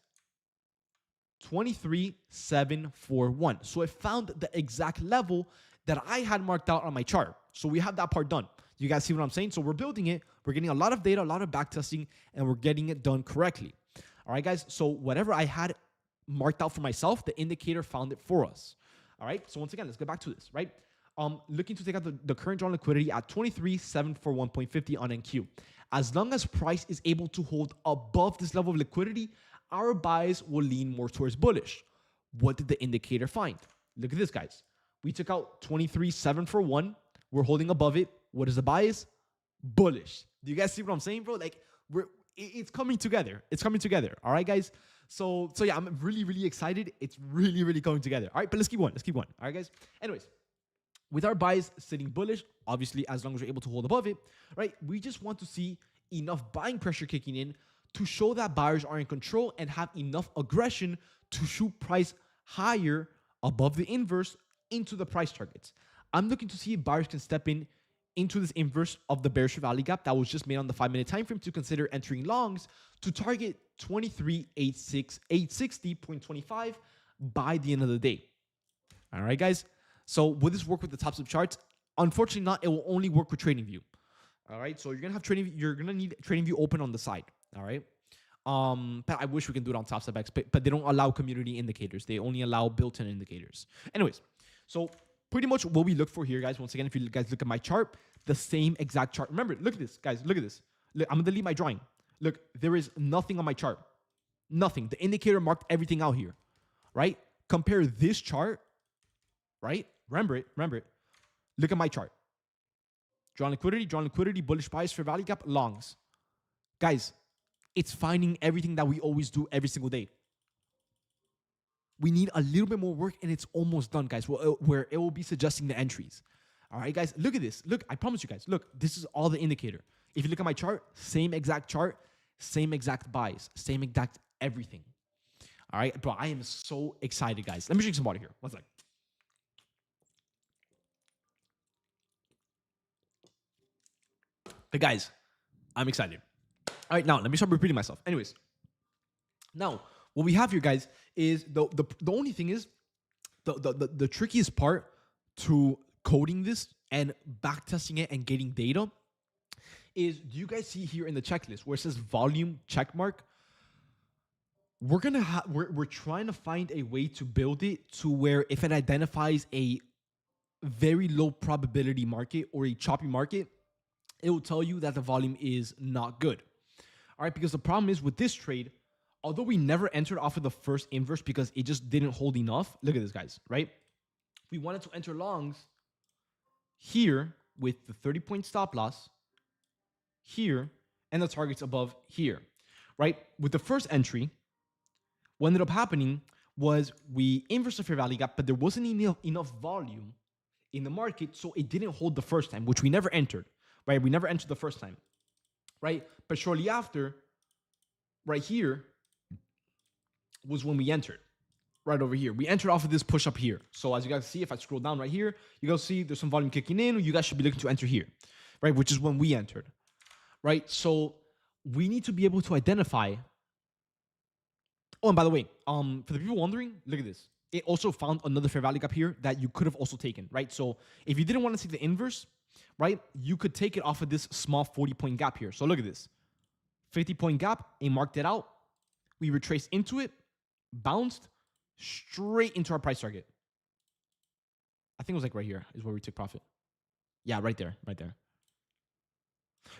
23,741. So it found the exact level that I had marked out on my chart. So we have that part done. You guys see what I'm saying? So we're building it. We're getting a lot of data, a lot of back testing, and we're getting it done correctly. All right, guys. So whatever I had marked out for myself, the indicator found it for us. All right. So once again, let's get back to this, right? Looking to take out the current drawn liquidity at 23,741.50 on NQ. As long as price is able to hold above this level of liquidity, our buys will lean more towards bullish. What did the indicator find? Look at this, guys. We took out 23,741. We're holding above it. What is the bias? Bullish. Do you guys see what I'm saying, bro? Like it's coming together. It's coming together. All right, guys. So yeah, I'm really, really excited. It's really, really coming together. All right, but let's keep going. All right, guys. Anyways, with our buys sitting bullish, obviously, as long as we're able to hold above it, right? We just want to see enough buying pressure kicking in to show that buyers are in control and have enough aggression to shoot price higher above the inverse into the price targets. I'm looking to see if buyers can step in into this inverse of the bearish value gap that was just made on the 5-minute time frame to consider entering longs to target 23,860.25 by the end of the day. All right, guys. So will this work with the top sub charts? Unfortunately not. It will only work with TradingView. All right. So you're gonna need TradingView open on the side. All right. But I wish we can do it on top sub X, but they don't allow community indicators. They only allow built-in indicators. Anyways, so pretty much what we look for here, guys. Once again, if you guys look at my chart, the same exact chart. Remember, look at this, guys. Look at this. Look, I'm gonna delete my drawing. Look, there is nothing on my chart. Nothing. The indicator marked everything out here, right? Compare this chart, right? Remember it. Look at my chart. Drawn liquidity, bullish bias, fair value gap, longs. Guys, it's finding everything that we always do every single day. We need a little bit more work and it's almost done, guys, where it will be suggesting the entries. All right, guys, look at this. Look, I promise you guys, look, this is all the indicator. If you look at my chart, same exact chart, same exact buys, same exact everything. All right, bro, I am so excited, guys. Let me drink some water here. One sec. But guys, I'm excited. All right, now let me start repeating myself. Anyways, now what we have here, guys, is the only thing is the trickiest part to coding this and back testing it and getting data is, do you guys see here in the checklist where it says volume check mark? We're trying to find a way to build it to where if it identifies a very low probability market or a choppy market, it will tell you that the volume is not good. All right, because the problem is with this trade, although we never entered off of the first inverse because it just didn't hold enough. Look at this, guys, right? We wanted to enter longs here with the 30-point stop loss here and the targets above here, right? With the first entry, what ended up happening was we inversed the fair value gap, but there wasn't enough volume in the market, so it didn't hold the first time, which we never entered, right? We never entered the first time, right? But shortly after, right here, was when we entered, right over here. We entered off of this push up here. So as you guys see, if I scroll down right here, you guys see there's some volume kicking in. You guys should be looking to enter here, right? Which is when we entered, right? So we need to be able to identify. Oh, and by the way, for the people wondering, look at this. It also found another fair value gap here that you could have also taken, right? So if you didn't want to see the inverse, right, you could take it off of this small 40-point gap here. So look at this. 50-point gap, it marked it out. We retraced into it, bounced straight into our price target. I think it was like right here is where we took profit. Yeah, right there, right there.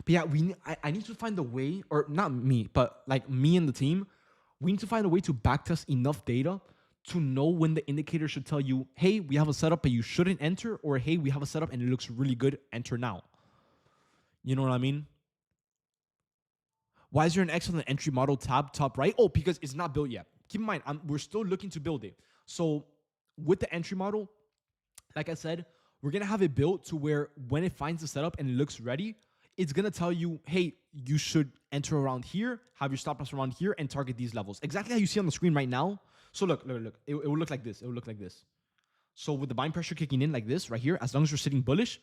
But yeah, I need to find a way, or not me, but like me and the team, we need to find a way to backtest enough data to know when the indicator should tell you, hey, we have a setup, but you shouldn't enter, or hey, we have a setup and it looks really good, enter now. You know what I mean? Why is there an X on the entry model tab top right? Oh, because it's not built yet. Keep in mind, we're still looking to build it. So with the entry model, like I said, we're going to have it built to where when it finds the setup and it looks ready, it's going to tell you, hey, you should enter around here, have your stop loss around here, and target these levels. Exactly how you see on the screen right now. So look. It will look like this. It will look like this. So with the buying pressure kicking in like this right here, as long as you're sitting bullish,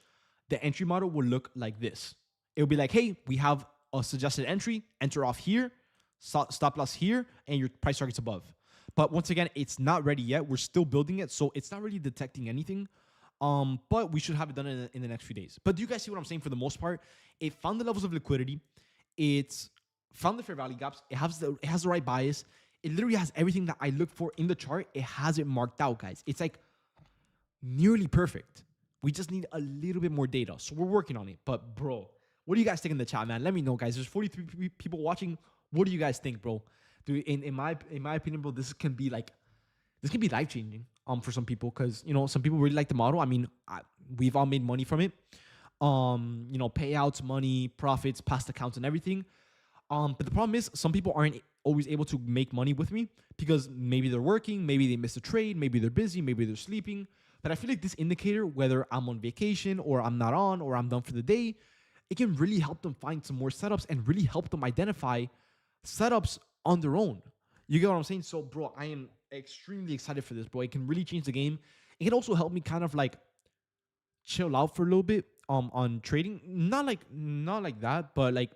the entry model will look like this. It'll be like, hey, we have a suggested entry, enter off here, stop loss here, and your price target's above. But once again, it's not ready yet. We're still building it, so it's not really detecting anything. But we should have it done in the next few days. But do you guys see what I'm saying? For the most part, it found the levels of liquidity. It's found the fair value gaps. It has the right bias. It literally has everything that I look for in the chart. It has it marked out, guys. It's like nearly perfect. We just need a little bit more data. So we're working on it. But bro, what do you guys think in the chat, man? Let me know, guys. There's 43 people watching. What do you guys think, bro? Dude, in my opinion, bro, this can be life changing for some people, because you know some people really like the model. I mean, we've all made money from it. You know, payouts, money, profits, past accounts, and everything. But the problem is some people aren't always able to make money with me because maybe they're working, maybe they missed a trade, maybe they're busy, maybe they're sleeping. But I feel like this indicator, whether I'm on vacation or I'm not on or I'm done for the day, it can really help them find some more setups and really help them identify setups on their own. You get what I'm saying? So, bro, I am extremely excited for this, bro. It can really change the game. It can also help me kind of like chill out for a little bit on trading. Not like that, but like,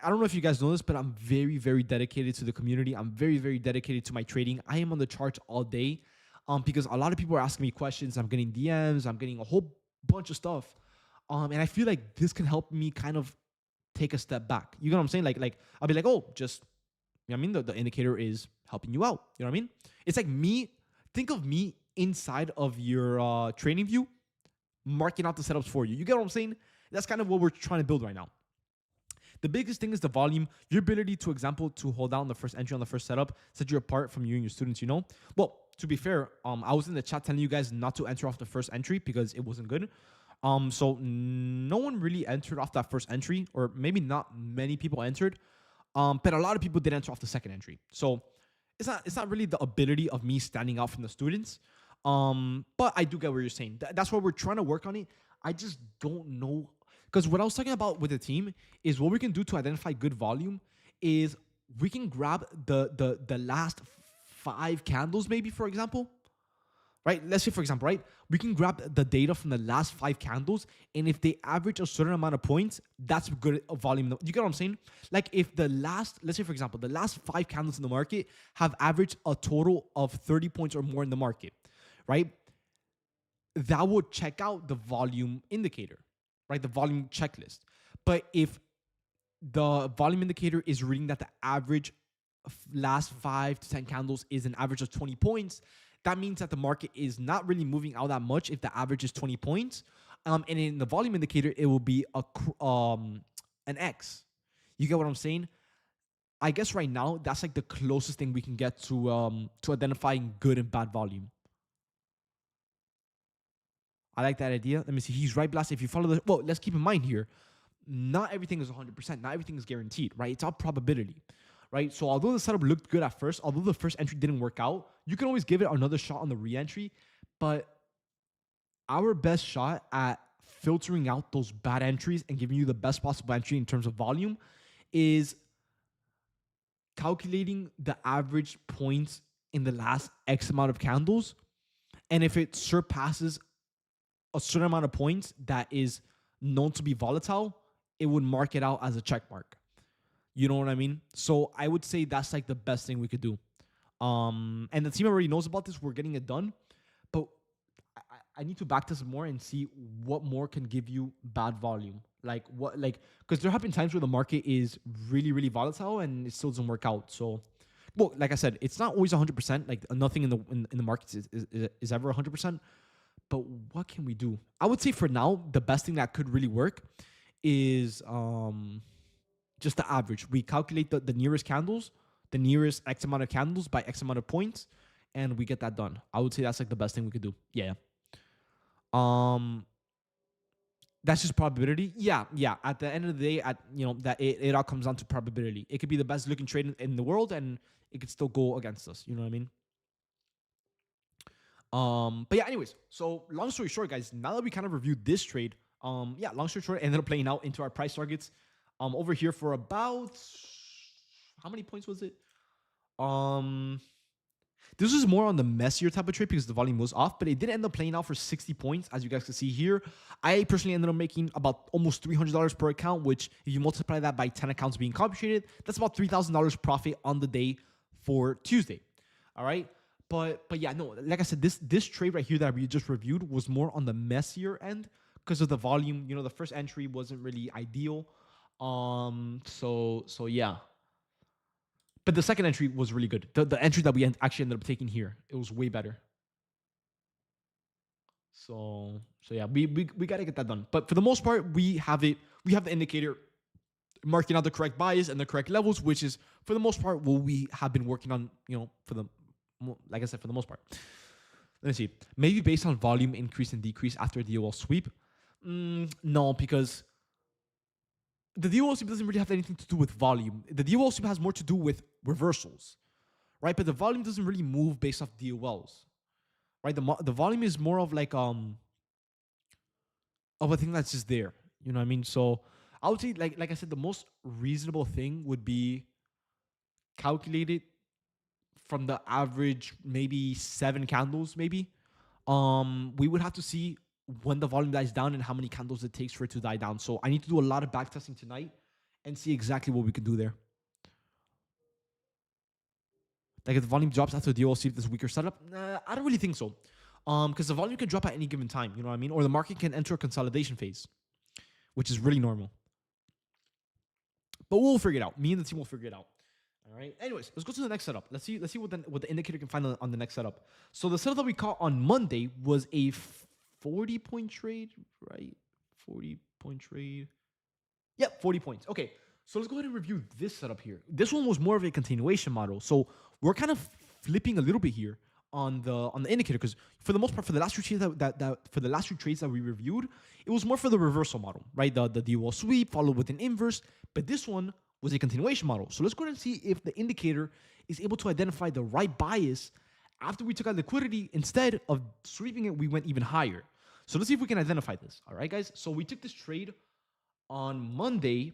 I don't know if you guys know this, but I'm very, very dedicated to the community. I'm very, very dedicated to my trading. I am on the charts all day because a lot of people are asking me questions. I'm getting DMs. I'm getting a whole bunch of stuff. And I feel like this can help me kind of take a step back. You know what I'm saying? Like I'll be like, oh, just, you know what I mean? The indicator is helping you out. You know what I mean? It's like me, think of me inside of your training view, marking out the setups for you. You get what I'm saying? That's kind of what we're trying to build right now. The biggest thing is the volume, your ability to, example, to hold down the first entry on the first setup, set you apart from you and your students, you know? Well, to be fair, I was in the chat telling you guys not to enter off the first entry because it wasn't good. So no one really entered off that first entry, or maybe not many people entered. But a lot of people did enter off the second entry. So it's not really the ability of me standing out from the students. But I do get what you're saying. That's why we're trying to work on it. I just don't know. Because what I was talking about with the team is what we can do to identify good volume is we can grab the last 5 candles, maybe, for example. Right? Let's say, for example, right? We can grab the data from the last 5 candles, and if they average a certain amount of points, that's good volume. You get what I'm saying? Like if let's say, for example, the last 5 candles in the market have averaged a total of 30 points or more in the market, right? That would check out the volume indicator, right? The volume checklist. But if the volume indicator is reading that the average last 5 to 10 candles is an average of 20 points, that means that the market is not really moving out that much if the average is 20 points. And in the volume indicator, it will be an X. You get what I'm saying? I guess right now that's like the closest thing we can get to identifying good and bad volume. I like that idea. Let me see. He's right, Blast. If you follow the well, let's keep in mind here, not everything is 100%. Not everything is guaranteed, right? It's all probability, right? So although the setup looked good at first, although the first entry didn't work out, you can always give it another shot on the re-entry. But our best shot at filtering out those bad entries and giving you the best possible entry in terms of volume is calculating the average points in the last X amount of candles. And if it surpasses a certain amount of points that is known to be volatile, it would mark it out as a check mark. You know what I mean? So I would say that's like the best thing we could do. And the team already knows about this. We're getting it done. But I need to back this more and see what more can give you bad volume. Like what, like, because there have been times where the market is really, really volatile and it still doesn't work out. So, well, like I said, it's not always 100%. Like nothing in the markets is ever 100%. But what can we do? I would say for now, the best thing that could really work is just the average. We calculate the nearest candles, the nearest X amount of candles by X amount of points, and we get that done. I would say that's like the best thing we could do. Yeah. That's just probability. Yeah. At the end of the day, that it all comes down to probability. It could be the best looking trade in the world, and it could still go against us. You know what I mean? But yeah, anyways, so long story short, guys, now that we kind of reviewed this trade, long story short, it ended up playing out into our price targets. Over here for about how many points was it? This was more on the messier type of trade because the volume was off, but it did end up playing out for 60 points, as you guys can see here. I personally ended up making about almost $300 per account, which if you multiply that by 10 accounts being computed, that's about $3,000 profit on the day for Tuesday. All right. But yeah, no, like I said, this trade right here that we just reviewed was more on the messier end because of the volume. You know, the first entry wasn't really ideal. So yeah. But the second entry was really good. The entry that we actually ended up taking here, it was way better. So yeah, we gotta get that done. But for the most part, we have the indicator marking out the correct bias and the correct levels, which is for the most part what we have been working on, like I said, for the most part. Let me see. Maybe based on volume increase and decrease after the DOL sweep. No, because the DOL sweep doesn't really have anything to do with volume. The DOL sweep has more to do with reversals, right? But the volume doesn't really move based off DOLs, right? The volume is more of like of a thing that's just there. You know what I mean? So I would say, like I said, the most reasonable thing would be calculated from the average maybe 7 candles, maybe. We would have to see when the volume dies down and how many candles it takes for it to die down. So I need to do a lot of back testing tonight and see exactly what we can do there. Like if the volume drops after the DOL, this weaker setup, I don't really think so. Because the volume can drop at any given time, you know what I mean? Or the market can enter a consolidation phase, which is really normal. But we'll figure it out. Me and the team will figure it out. All right. Anyways, let's go to the next setup. Let's see what the indicator can find on the next setup. So the setup that we caught on Monday was a 40-point trade, right? 40-point trade. Yep, 40 points. Okay. So let's go ahead and review this setup here. This one was more of a continuation model. So we're kind of flipping a little bit here on the indicator because for the most part, for the last two trades that we reviewed, it was more for the reversal model, right? The DOL sweep followed with an inverse, but this one was a continuation model. So let's go ahead and see if the indicator is able to identify the right bias after we took out liquidity. Instead of sweeping it, we went even higher. So let's see if we can identify this. All right, guys. So we took this trade on Monday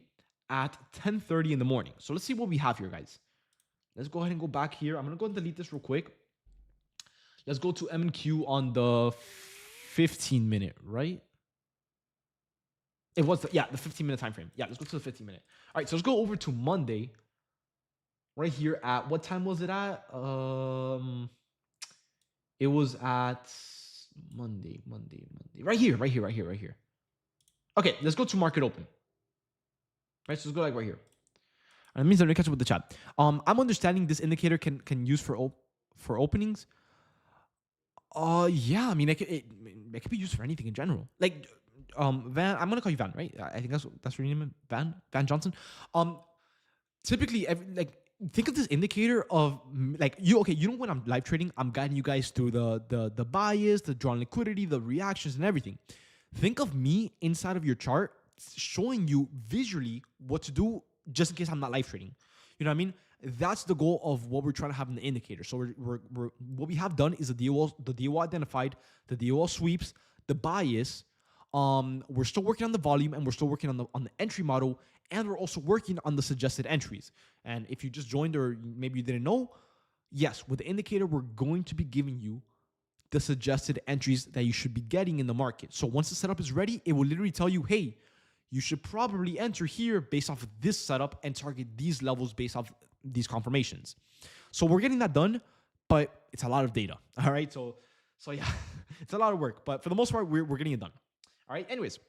at 10:30 in the morning. So let's see what we have here, guys. Let's go ahead and go back here. I'm going to go and delete this real quick. Let's go to M&Q on the 15-minute, right? It was, the 15-minute time frame. Yeah, let's go to the 15-minute. All right, so let's go over to Monday. Right here at, what time was it at? It was at Monday. Right here. Okay, let's go to market open. Right, so let's go like right here. That means I'm gonna catch up with the chat. I'm understanding this indicator can use for openings. Yeah. I mean, it could be used for anything in general. Like, Van. I'm gonna call you Van, right? I think that's your name, Van Johnson. Um, typically, like, think of this indicator of like you. Okay, you know when I'm live trading, I'm guiding you guys through the bias, the drawn liquidity, the reactions, and everything. Think of me inside of your chart, showing you visually what to do, just in case I'm not live trading. You know what I mean? That's the goal of what we're trying to have in the indicator. So we're what we have done is the DOL identified, the DOL sweeps, the bias. We're still working on the volume, and we're still working on the entry model, and we're also working on the suggested entries. And if you just joined or maybe you didn't know, yes, with the indicator, we're going to be giving you the suggested entries that you should be getting in the market. So once the setup is ready, it will literally tell you, hey, you should probably enter here based off of this setup and target these levels based off these confirmations. So we're getting that done, but it's a lot of data. All right. So yeah, it's a lot of work, but for the most part, we're getting it done. All right. Anyways,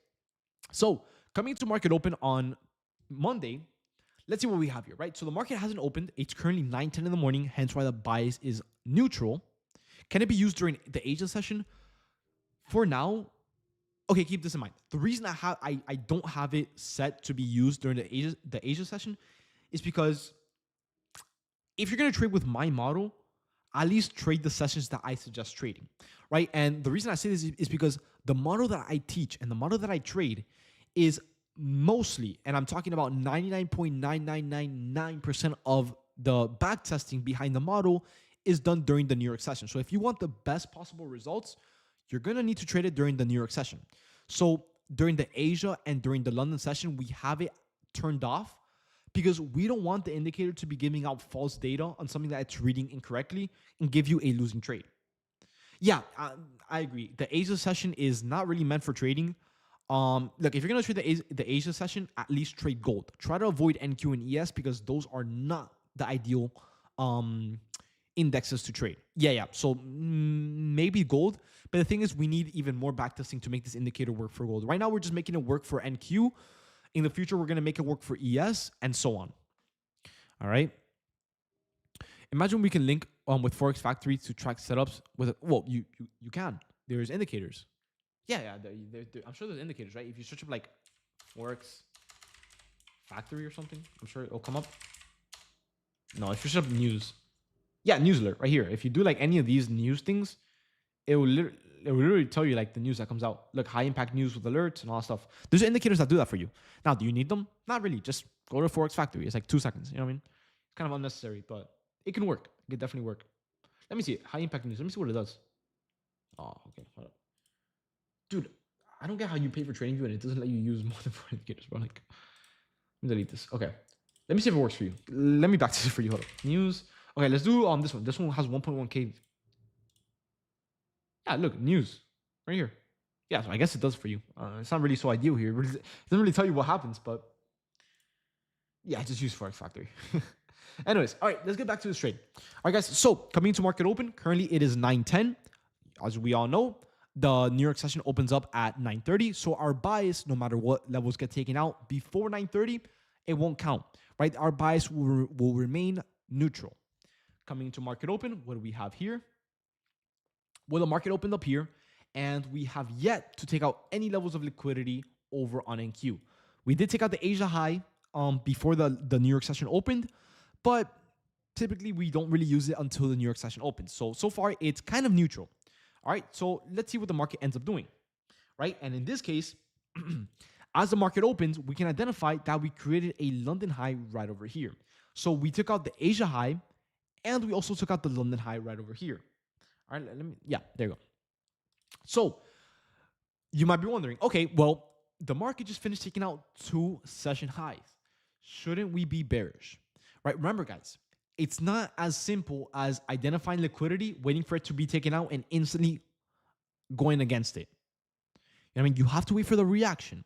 so coming into market open on Monday, let's see what we have here, right? So the market hasn't opened. It's currently 9:10 in the morning, hence why the bias is neutral. Can it be used during the Asia session? For now, okay, keep this in mind. The reason I don't have it set to be used during the Asia session is because if you're gonna trade with my model, at least trade the sessions that I suggest trading, right? And the reason I say this is because the model that I teach and the model that I trade is mostly, and I'm talking about 99.9999% of the back testing behind the model is done during the New York session. So if you want the best possible results, you're gonna need to trade it during the New York session. So during the Asia and during the London session, we have it turned off because we don't want the indicator to be giving out false data on something that it's reading incorrectly and give you a losing trade. Yeah, I agree. The Asia session is not really meant for trading. Look, if you're gonna trade the Asia session, at least trade gold. Try to avoid NQ and ES because those are not the ideal indexes to trade. Yeah. So maybe gold, but the thing is, we need even more backtesting to make this indicator work for gold. Right now, we're just making it work for NQ. In the future, we're gonna make it work for ES and so on. All right. Imagine we can link with Forex Factory to track setups with well, you can. There's indicators. Yeah. I'm sure there's indicators, right? If you search up like Forex Factory or something, I'm sure it'll come up. No, if you search up news. Yeah, news alert right here. If you do like any of these news things, it will literally tell you like the news that comes out. Look, high impact news with alerts and all that stuff. There's indicators that do that for you. Now, do you need them? Not really. Just go to Forex Factory. It's like 2 seconds. You know what I mean? It's kind of unnecessary, but it can work. It can definitely work. Let me see it. High impact news. Let me see what it does. Oh, okay. Hold up. Dude, I don't get how you pay for TradingView and it doesn't let you use more than 4 indicators, bro. Like, let me delete this. Okay. Let me see if it works for you. Let me backtest it for you. Hold up. News. Okay, let's do this one. This one has 1.1K. Yeah, look, news right here. Yeah, so I guess it does for you. It's not really so ideal here. It doesn't really tell you what happens, but yeah, just use Forex Factory. Anyways, all right, let's get back to this trade. All right, guys. So coming into market open, currently it is 9:10. As we all know, the New York session opens up at 9:30. So our bias, no matter what levels get taken out before 9:30, it won't count, right? Our bias will remain neutral. Coming into market open, what do we have here? Well, the market opened up here, and we have yet to take out any levels of liquidity over on NQ. We did take out the Asia high before the New York session opened, but typically we don't really use it until the New York session opens. So far, it's kind of neutral. All right, so let's see what the market ends up doing, right? And in this case, as the market opens, we can identify that we created a London high right over here. So we took out the Asia high, and we also took out the London high right over here. All right, there you go. So you might be wondering, okay, well, the market just finished taking out 2 session highs. Shouldn't we be bearish? Right? Remember, guys, it's not as simple as identifying liquidity, waiting for it to be taken out, and instantly going against it. You know what I mean? You have to wait for the reaction.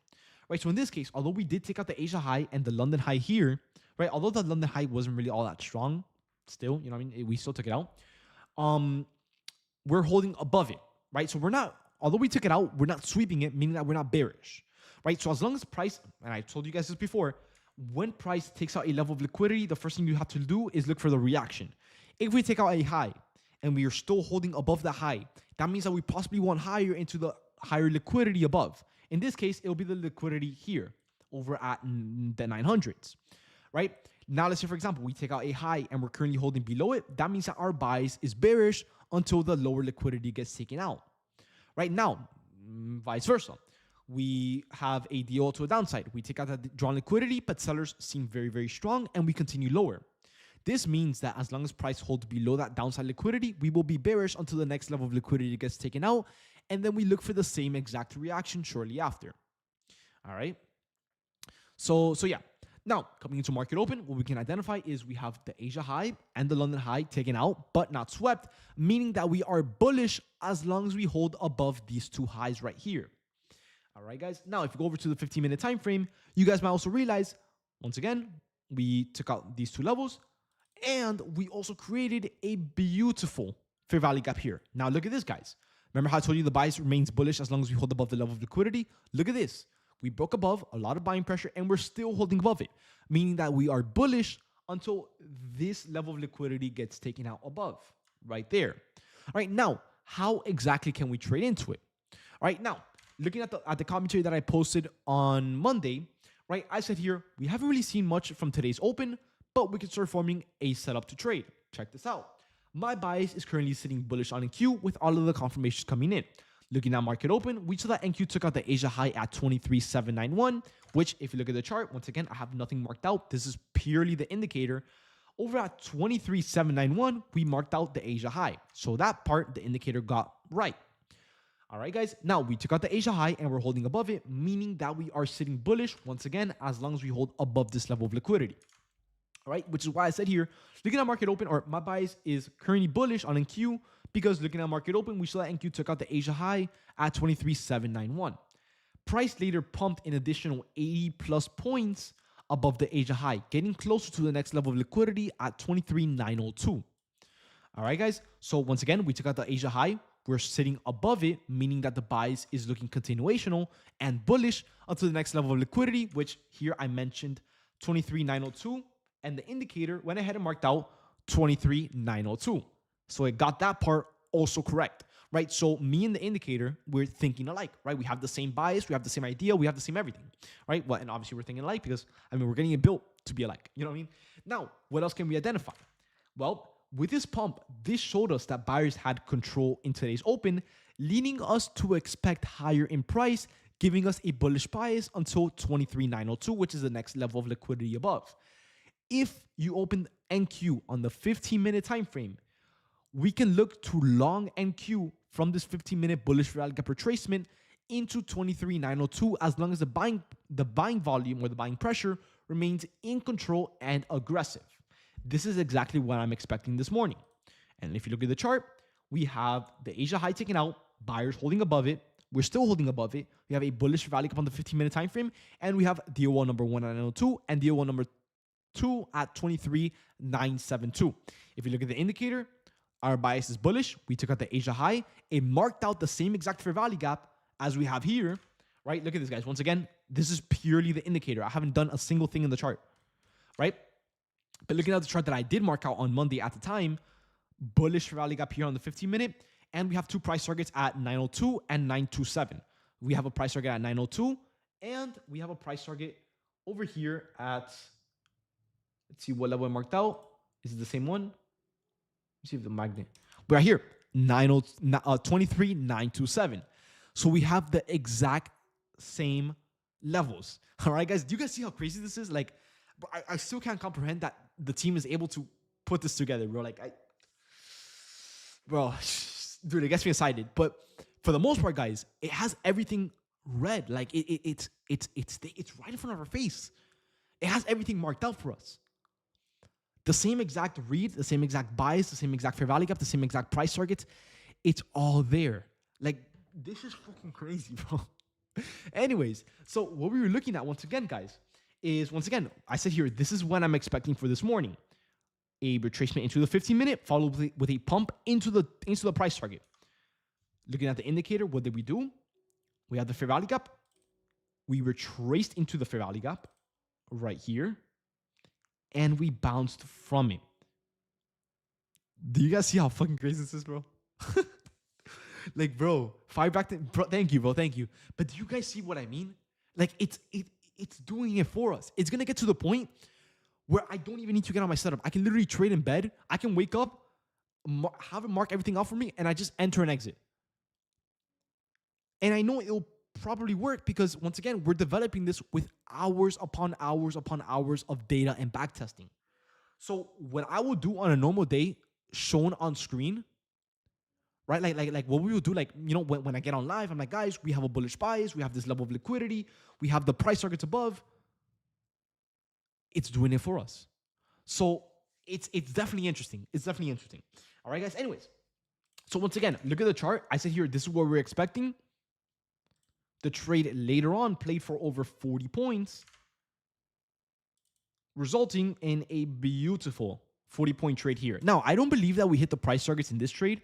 Right? So in this case, although we did take out the Asia high and the London high here, right? Although the London high wasn't really all that strong, still, you know what I mean? We still took it out. We're holding above it, right? So although we took it out, we're not sweeping it, meaning that we're not bearish, right? So as long as price, and I told you guys this before, when price takes out a level of liquidity, the first thing you have to do is look for the reaction. If we take out a high and we are still holding above the high, that means that we possibly want higher into the higher liquidity above. In this case, it'll be the liquidity here over at the 900s, right? Now, let's say, for example, we take out a high and we're currently holding below it. That means that our bias is bearish until the lower liquidity gets taken out. Right now, vice versa. We have a deal to a downside. We take out that drawn liquidity, but sellers seem very, very strong, and we continue lower. This means that as long as price holds below that downside liquidity, we will be bearish until the next level of liquidity gets taken out, and then we look for the same exact reaction shortly after. All right. So yeah. Now, coming into market open, what we can identify is we have the Asia high and the London high taken out, but not swept, meaning that we are bullish as long as we hold above these two highs right here. All right, guys. Now, if you go over to the 15-minute time frame, you guys might also realize, once again, we took out these two levels, and we also created a beautiful fair value gap here. Now, look at this, guys. Remember how I told you the bias remains bullish as long as we hold above the level of liquidity? Look at this. We broke above, a lot of buying pressure, and we're still holding above it, meaning that we are bullish until this level of liquidity gets taken out above, right there. All right, now, how exactly can we trade into it? All right, now, looking at the commentary that I posted on Monday, right, I said here, we haven't really seen much from today's open, but we can start forming a setup to trade. Check this out. My bias is currently sitting bullish on NQ with all of the confirmations coming in. Looking at market open, we saw that NQ took out the Asia high at 23,791, which if you look at the chart, once again, I have nothing marked out. This is purely the indicator. Over at 23,791, we marked out the Asia high. So that part, the indicator got right. All right, guys. Now, we took out the Asia high and we're holding above it, meaning that we are sitting bullish, once again, as long as we hold above this level of liquidity. All right, which is why I said here, looking at market open, or my bias is currently bullish on NQ, because looking at market open, we saw that NQ took out the Asia high at 23,791. Price later pumped an additional 80 plus points above the Asia high, getting closer to the next level of liquidity at 23,902. All right, guys. So once again, we took out the Asia high. We're sitting above it, meaning that the bias is looking continuational and bullish until the next level of liquidity, which here I mentioned 23,902. And the indicator went ahead and marked out 23,902. So it got that part also correct, right? So me and the indicator, we're thinking alike, right? We have the same bias, we have the same idea, we have the same everything, right? Well, and obviously we're thinking alike because, I mean, we're getting it built to be alike, you know what I mean? Now, what else can we identify? Well, with this pump, this showed us that buyers had control in today's open, leading us to expect higher in price, giving us a bullish bias until 23,902, which is the next level of liquidity above. If you open NQ on the 15-minute time frame, we can look to long NQ from this 15-minute bullish value gap retracement into 23,902 as long as the buying volume or the buying pressure remains in control and aggressive. This is exactly what I'm expecting this morning. And if you look at the chart, we have the Asia high taken out, buyers holding above it. We're still holding above it. We have a bullish value gap on the 15-minute time frame, and we have DO1 number 1 at 902 and DO1 number 2 at 23,972. If you look at the indicator, our bias is bullish. We took out the Asia high. It marked out the same exact fair value gap as we have here, right? Look at this, guys. Once again, this is purely the indicator. I haven't done a single thing in the chart, right? But looking at the chart that I did mark out on Monday at the time, bullish fair value gap here on the 15-minute, and we have two price targets at 902 and 927. We have a price target at 902, and we have a price target over here at, let's see what level I marked out. Is it the same one? Let's see if the magnet. We're here, 23,927. So we have the exact same levels. All right, guys. Do you guys see how crazy this is? Like, I still can't comprehend that the team is able to put this together, bro. Like, bro, dude, it gets me excited. But for the most part, guys, it has everything red. Like, it's right in front of our face. It has everything marked out for us. The same exact read, the same exact bias, the same exact fair value gap, the same exact price targets. It's all there. Like, this is fucking crazy, bro. Anyways, so what we were looking at once again, guys, is once again, I said here, this is what I'm expecting for this morning. A retracement into the 15-minute, followed with a pump into the price target. Looking at the indicator, what did we do? We had the fair value gap. We retraced into the fair value gap right here. And we bounced from it. Do you guys see how fucking crazy this is, bro? Like, bro, fire back. Bro, thank you, bro. Thank you. But do you guys see what I mean? Like, it's doing it for us. It's gonna get to the point where I don't even need to get on my setup. I can literally trade in bed. I can wake up, have it mark everything out for me, and I just enter and exit. And I know it'll probably work because once again, we're developing this with hours upon hours upon hours of data and back testing. So what I will do on a normal day shown on screen, right? Like what we will do, like, you know, when I get on live, I'm like, guys, we have a bullish bias, we have this level of liquidity, we have the price targets above. It's doing it for us. So it's definitely interesting. It's definitely interesting. All right, guys. Anyways, so once again, look at the chart. I said here, this is what we're expecting. The trade later on played for over 40 points, resulting in a beautiful 40-point trade here. Now, I don't believe that we hit the price targets in this trade.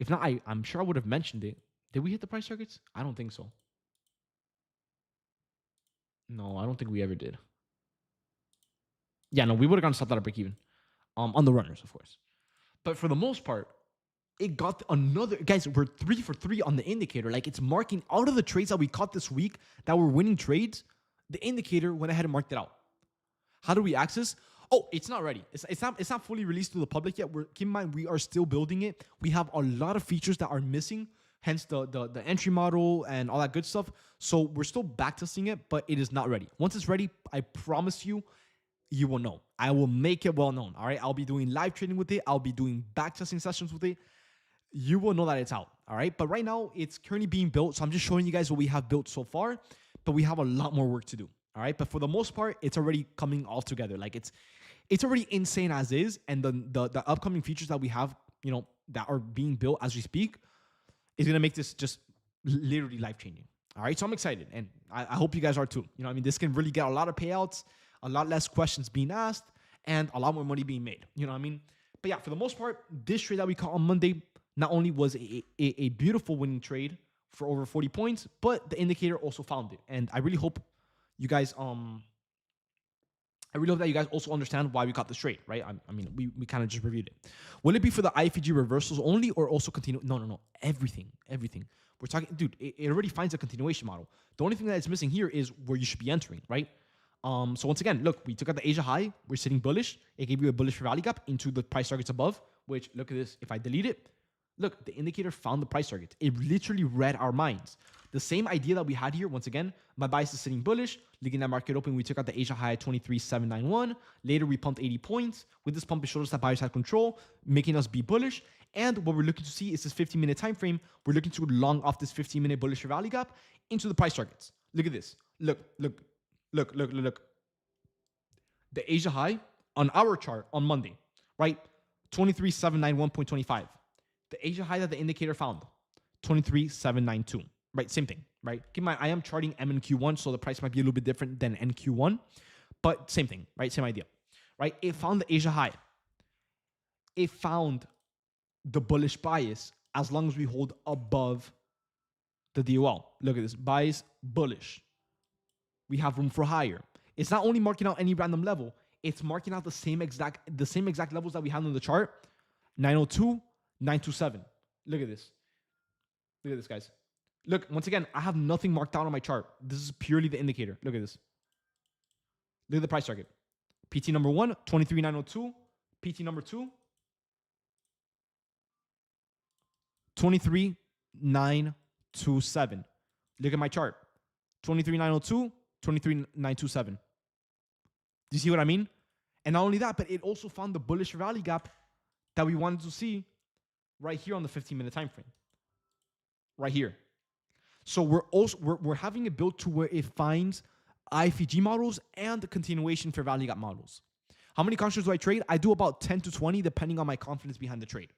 If not, I'm sure I would have mentioned it. Did we hit the price targets? I don't think so. No, I don't think we ever did. Yeah, no, we would have gone stopped out of break even. On the runners, of course. But for the most part, it got another, guys, we're 3 for 3 on the indicator. Like, it's marking out of the trades that we caught this week that were winning trades. The indicator went ahead and marked it out. How do we access? Oh, it's not ready. It's not fully released to the public yet. Keep in mind, we are still building it. We have a lot of features that are missing, hence the entry model and all that good stuff. So we're still backtesting it, but it is not ready. Once it's ready, I promise you, you will know. I will make it well known. All right. I'll be doing live trading with it. I'll be doing backtesting sessions with it. You will know that it's out. All right. But right now, it's currently being built. So I'm just showing you guys what we have built so far, but we have a lot more work to do. All right. But for the most part, it's already coming all together. Like, it's already insane as is. And the upcoming features that we have, you know, that are being built as we speak is going to make this just literally life changing. All right. So I'm excited. And I hope you guys are too. You know, I mean, this can really get a lot of payouts, a lot less questions being asked, and a lot more money being made. You know what I mean? But yeah, for the most part, this trade that we caught on Monday not only was a beautiful winning trade for over 40 points, but the indicator also found it. And I really hope you guys, I really hope that you guys also understand why we got this trade, right? I mean, we kind of just reviewed it. Will it be for the IFG reversals only or also continue? No. Everything. We're talking, dude, it already finds a continuation model. The only thing that it's missing here is where you should be entering, right? So once again, look, we took out the Asia high. We're sitting bullish. It gave you a bullish rally gap into the price targets above, which, look at this. If I delete it, look, the indicator found the price target. It literally read our minds. The same idea that we had here, once again, my bias is sitting bullish. Looking at market open, we took out the Asia high at 23,791. Later, we pumped 80 points. With this pump, it showed us that buyers had control, making us be bullish. And what we're looking to see is this 15-minute time frame. We're looking to long off this 15-minute bullish rally gap into the price targets. Look at this. Look. The Asia high on our chart on Monday, right? 23,791.25. The Asia high that the indicator found, 23,792, right? Same thing, right? Keep in mind, I am charting M and Q1, so the price might be a little bit different than NQ1, but same thing, right? Same idea, right? It found the Asia high. It found the bullish bias as long as we hold above the DOL. Look at this, bias bullish. We have room for higher. It's not only marking out any random level, it's marking out the same exact levels that we had on the chart. 902, 927. Look at this. Look at this, guys. Look, once again, I have nothing marked out on my chart. This is purely the indicator. Look at this. Look at the price target. PT number 1, 23,902. PT number 2, 23,927. Look at my chart. 23,902, 23,927. Do you see what I mean? And not only that, but it also found the bullish rally gap that we wanted to see right here on the 15-minute time frame. Right here. So we're having it built to where it finds IFG models and the continuation for rally gap models. How many contracts do I trade? I do about 10 to 20 depending on my confidence behind the trade.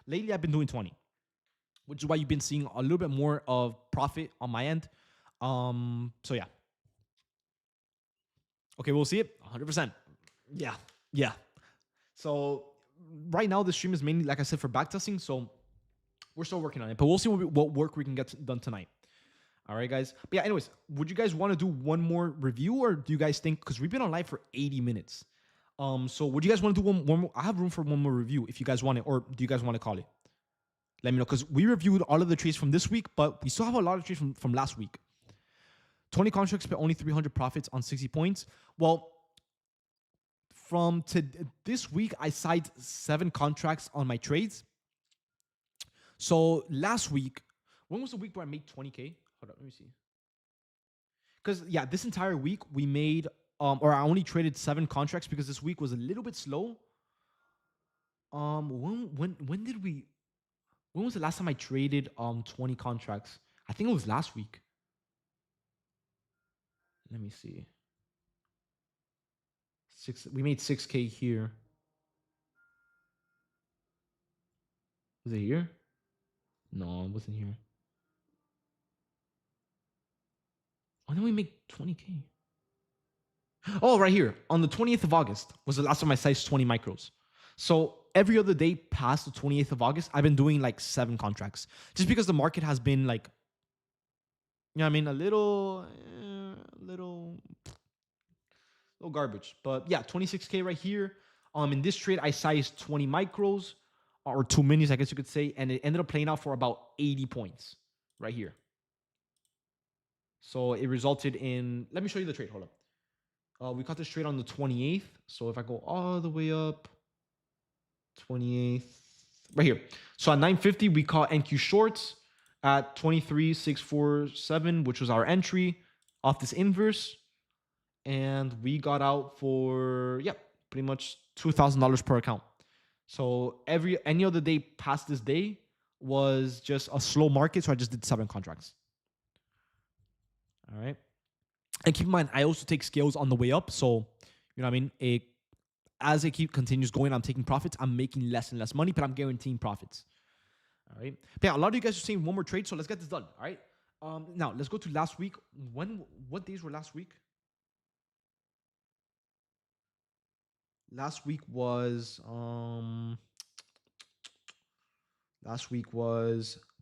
Lately, I've been doing 20, which is why you've been seeing a little bit more of profit on my end. So yeah. Okay, we'll see it 100%. Yeah. So right now, the stream is mainly, like I said, for backtesting. So we're still working on it, but we'll see what work we can get done tonight. All right, guys. But yeah, anyways, would you guys want to do one more review, or do you guys think, because we've been on live for 80 minutes, So would you guys want to do one more? I have room for one more review if you guys want it, or do you guys want to call it? Let me know, because we reviewed all of the trades from this week, but we still have a lot of trades from last week. 20 contracts, but only 300 profits on 60 points. Well, from to this week, I signed 7 contracts on my trades. So last week, when was the week where I made 20K? Hold up, let me see. Because yeah, this entire week we made, or I only traded 7 contracts because this week was a little bit slow. When did we? When was the last time I traded 20 contracts? I think it was last week. Let me see. We made 6K here. Was it here? No, it wasn't here. When did we make 20K? Oh, right here. On the 20th of August was the last time I sized 20 micros. So every other day past the 28th of August, I've been doing like 7 contracts. Just because the market has been like, you know what I mean, a little garbage. But yeah, 26K right here. In this trade, I sized 20 micros, or 2 minis, I guess you could say, and it ended up playing out for about 80 points right here. So it resulted in, let me show you the trade. Hold up. We caught this trade on the 28th. So if I go all the way up, 28th, right here. So at 950, we caught NQ shorts at 23,647, which was our entry off this inverse. And we got out for, yeah, pretty much $2,000 per account. So any other day past this day was just a slow market. So I just did 7 contracts. All right. And keep in mind, I also take scales on the way up. So, you know what I mean? As it continues going, I'm taking profits. I'm making less and less money, but I'm guaranteeing profits. All right. But yeah, a lot of you guys are saying one more trade. So let's get this done. All right. Now let's go to last week. What days were last week? Last week was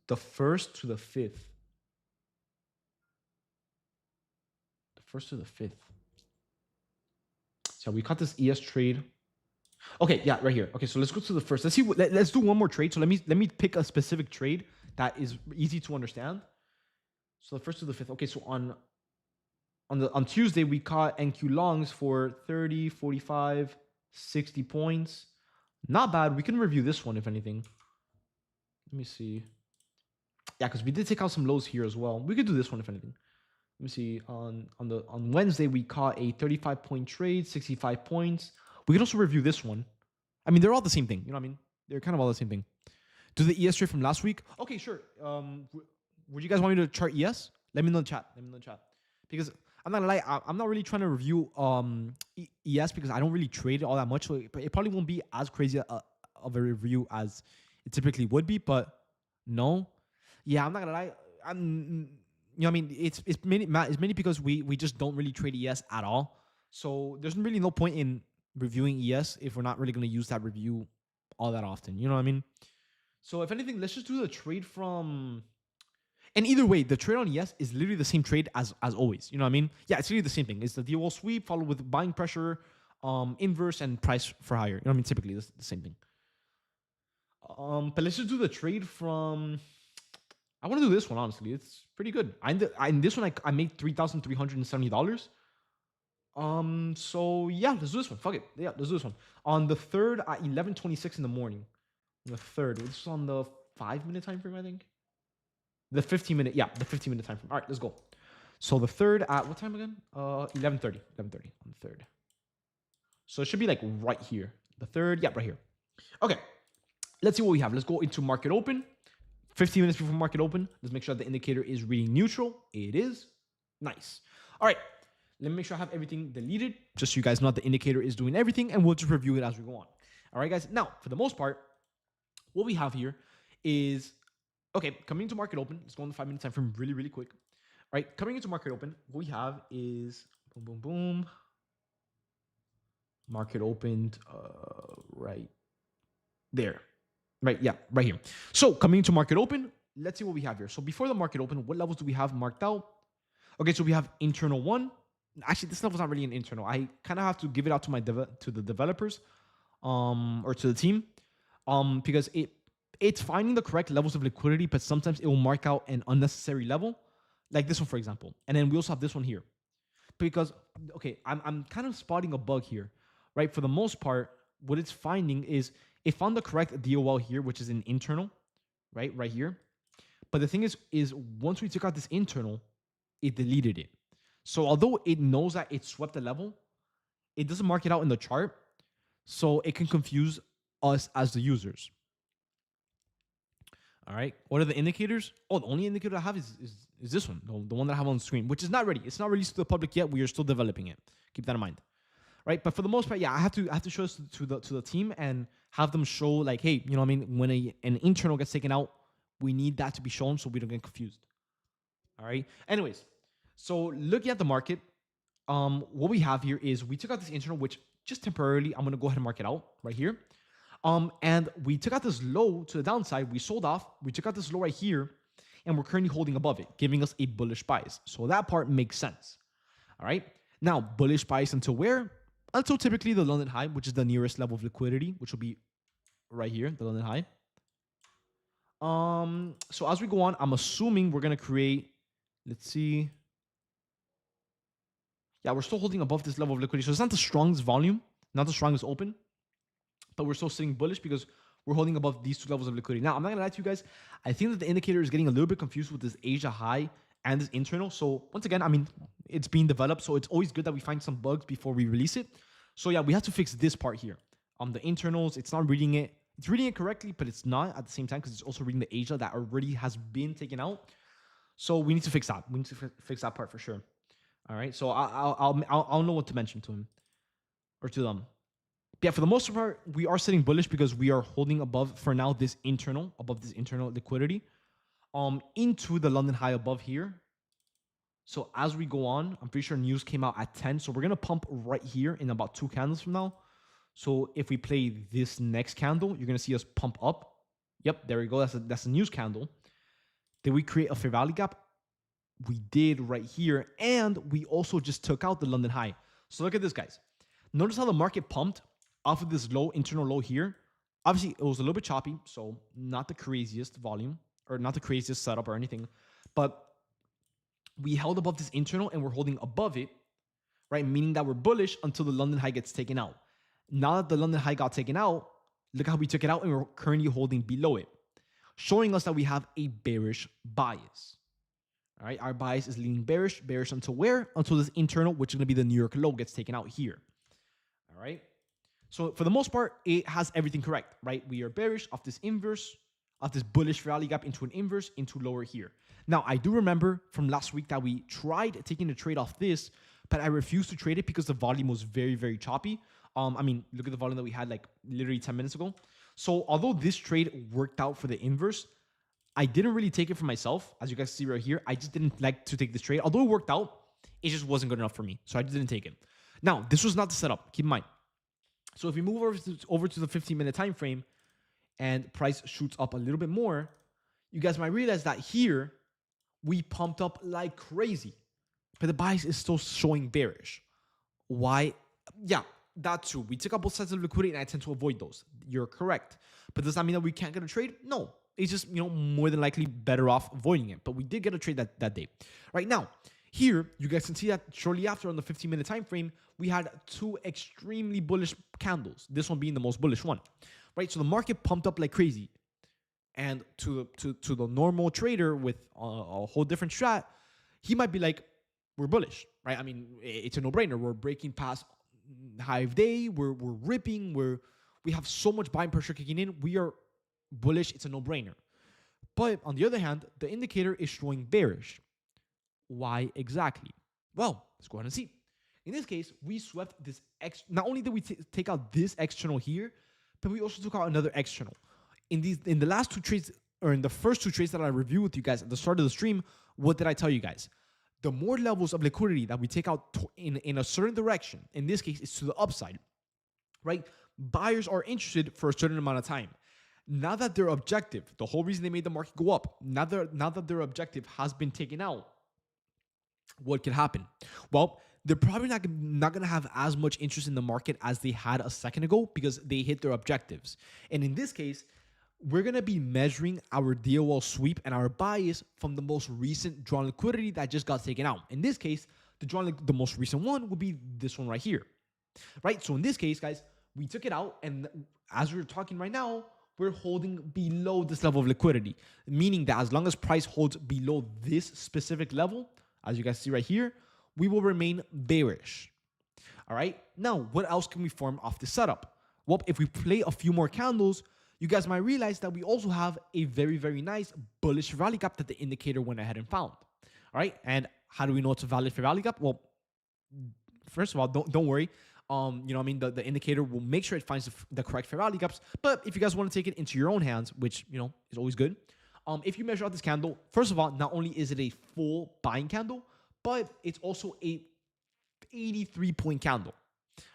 the 1st to the 5th. The 1st to the 5th. So we caught this ES trade. Okay, yeah, right here. Okay, so let's go to the first. Let's see. Let's do one more trade. So let me pick a specific trade that is easy to understand. So the 1st to the 5th. Okay, so on Tuesday we caught NQ longs for 30, 45, 60 points. Not bad. We can review this one if anything. Let me see. Yeah, because we did take out some lows here as well. We could do this one if anything. Let me see. On Wednesday we caught a 35-point trade, 65 points. We can also review this one. I mean, they're all the same thing. You know what I mean? They're kind of all the same thing. Do the ES trade from last week? Okay, sure. Would you guys want me to chart ES? Let me know in the chat. Because I'm not gonna lie, I'm not really trying to review ES because I don't really trade it all that much. So it probably won't be as crazy of a review as it typically would be. But no, yeah, I'm not gonna lie. You know what I mean? It's mainly because we just don't really trade ES at all. So there's really no point in reviewing ES if we're not really going to use that review all that often. You know what I mean? So if anything, let's just do the trade from... And either way, the trade on ES is literally the same trade as always. You know what I mean? Yeah, it's literally the same thing. It's the DOL sweep followed with buying pressure, inverse, and price for higher. You know what I mean? Typically, it's the same thing. But let's just do the trade from... I want to do this one, honestly. It's pretty good. In this one, I made $3,370. So yeah, let's do this one. Fuck it. Yeah, let's do this one. On the 3rd at 11:26 in the morning. The 3rd. This is on the 5-minute time frame, I think. The 15-minute. Yeah, the 15-minute time frame. All right, let's go. So the 3rd at what time again? 11:30. 11:30 on the 3rd. So it should be like right here. The 3rd. Yeah, right here. Okay. Let's see what we have. Let's go into market open. 15 minutes before market open. Let's make sure the indicator is reading neutral. It is. Nice. All right. Let me make sure I have everything deleted, just so you guys know the indicator is doing everything, and we'll just review it as we go on. All right, guys. Now, for the most part, what we have here is, okay, coming into market open. Let's go on the 5-minute time frame really, really quick. All right, coming into market open, what we have is, boom, boom, boom. Market opened right there. Right, yeah, right here. So coming into market open, let's see what we have here. So before the market open, what levels do we have marked out? Okay, so we have internal 1, actually, this level's not really an internal. I kind of have to give it out to to the developers, or to the team, because it's finding the correct levels of liquidity, but sometimes it will mark out an unnecessary level, like this one, for example. And then we also have this one here, because okay, I'm kind of spotting a bug here, right? For the most part, what it's finding is it found the correct DOL here, which is an internal, right here. But the thing is once we took out this internal, it deleted it. So although it knows that it swept the level, it doesn't mark it out in the chart, so it can confuse us as the users. All right. What are the indicators? Oh, the only indicator I have is this one, the one that I have on the screen, which is not ready. It's not released to the public yet. We are still developing it. Keep that in mind. Right. But for the most part, yeah, I have to show this to the team and have them show like, hey, you know what I mean? When an internal gets taken out, we need that to be shown so we don't get confused. All right. Anyways, so looking at the market, what we have here is we took out this internal, which just temporarily, I'm going to go ahead and mark it out right here. And we took out this low to the downside. We sold off. We took out this low right here, and we're currently holding above it, giving us a bullish bias. So that part makes sense. All right. Now, bullish bias until where? Until typically the London high, which is the nearest level of liquidity, which will be right here, the London high. So as we go on, I'm assuming we're going to create, let's see. Yeah, we're still holding above this level of liquidity. So it's not the strongest volume, not the strongest open, but we're still sitting bullish because we're holding above these two levels of liquidity. Now, I'm not going to lie to you guys. I think that the indicator is getting a little bit confused with this Asia high and this internal. So once again, I mean, it's being developed. So it's always good that we find some bugs before we release it. So yeah, we have to fix this part here. The internals, it's not reading it. It's reading it correctly, but it's not at the same time because it's also reading the Asia that already has been taken out. So we need to fix that. We need to fix that part for sure. All right. So I'll know what to mention to him or to them. Yeah, for the most part, we are sitting bullish because we are holding above for now this internal, above this internal liquidity, into the London high above here. So as we go on, I'm pretty sure news came out at 10. So we're gonna pump right here in about 2 candles from now. So if we play this next candle, you're gonna see us pump up. Yep, there we go. That's a news candle. Did we create a fair value gap? We did right here, and we also just took out the London high. So look at this, guys. Notice how the market pumped off of this low, internal low here. Obviously, it was a little bit choppy, so not the craziest volume or not the craziest setup or anything, but we held above this internal and we're holding above it, right? Meaning that we're bullish until the London high gets taken out. Now that the London high got taken out, look how we took it out and we're currently holding below it, showing us that we have a bearish bias. All right, our bias is leaning bearish. Bearish until where? Until this internal, which is going to be the New York low, gets taken out here. All right. So for the most part, it has everything correct, right? We are bearish off this inverse, off this bullish rally gap into an inverse, into lower here. Now, I do remember from last week that we tried taking a trade off this, but I refused to trade it because the volume was very, very choppy. I mean, look at the volume that we had like literally 10 minutes ago. So although this trade worked out for the inverse, I didn't really take it for myself. As you guys see right here, I just didn't like to take this trade. Although it worked out, it just wasn't good enough for me. So I just didn't take it. Now, this was not the setup. Keep in mind. So if we move over to the 15-minute time frame and price shoots up a little bit more, you guys might realize that here we pumped up like crazy, but the bias is still showing bearish. Why? Yeah, that too. We took out both sides of liquidity and I tend to avoid those. You're correct. But does that mean that we can't get a trade? No. It's just, more than likely better off avoiding it. But we did get a trade that day. Right now, here, you guys can see that shortly after on the 15-minute time frame, we had 2 extremely bullish candles. This one being the most bullish one, right? So the market pumped up like crazy. And to the normal trader with a whole different strat, he might be like, we're bullish, right? I mean, it's a no-brainer. We're breaking past high of day. We're ripping. We have so much buying pressure kicking in. We are bullish. It's a no-brainer. But on the other hand, the indicator is showing bearish. Why exactly? Well, let's go ahead and see. In this case, we swept this not only did we take out this external here, but we also took out another external. In the last 2 trades, or in the first 2 trades that I reviewed with you guys at the start of the stream, what did I tell you guys? The more levels of liquidity that we take out in a certain direction, in this case, it's to the upside, right? Buyers are interested for a certain amount of time. Now that their objective, the whole reason they made the market go up, now that their objective has been taken out, what could happen? Well, they're probably not gonna have as much interest in the market as they had a second ago because they hit their objectives. And in this case, we're gonna be measuring our DOL sweep and our bias from the most recent drawn liquidity that just got taken out. In this case, the most recent one would be this one right here, right? So in this case, guys, we took it out, and as we're talking right now, we're holding below this level of liquidity, meaning that as long as price holds below this specific level, as you guys see right here, we will remain bearish. All right. Now, what else can we form off this setup? Well, if we play a few more candles, you guys might realize that we also have a very, very nice bullish rally gap that the indicator went ahead and found. All right. And how do we know it's a valid fair value gap? Well, first of all, don't worry. You know what I mean? The indicator will make sure it finds the correct fair value gaps. But if you guys want to take it into your own hands, which, you know, is always good. If you measure out this candle, first of all, not only is it a full buying candle, but it's also a 83-point candle.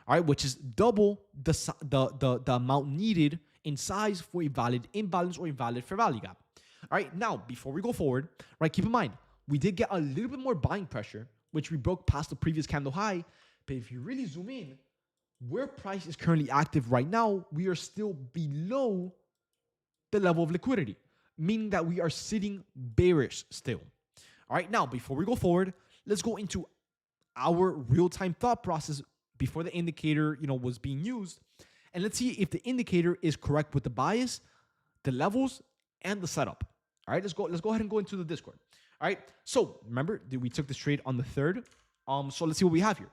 All right, which is double the amount needed in size for a valid imbalance or a valid fair value gap. All right, now before we go forward, right, keep in mind we did get a little bit more buying pressure, which we broke past the previous candle high. But if you really zoom in, where price is currently active right now, we are still below the level of liquidity, meaning that we are sitting bearish still. All right, now before we go forward, let's go into our real-time thought process before the indicator, you know, was being used, and let's see if the indicator is correct with the bias, the levels, and the setup. All right, let's go ahead and go into the Discord. All right, so remember we took this trade on the 3rd. So let's see what we have here.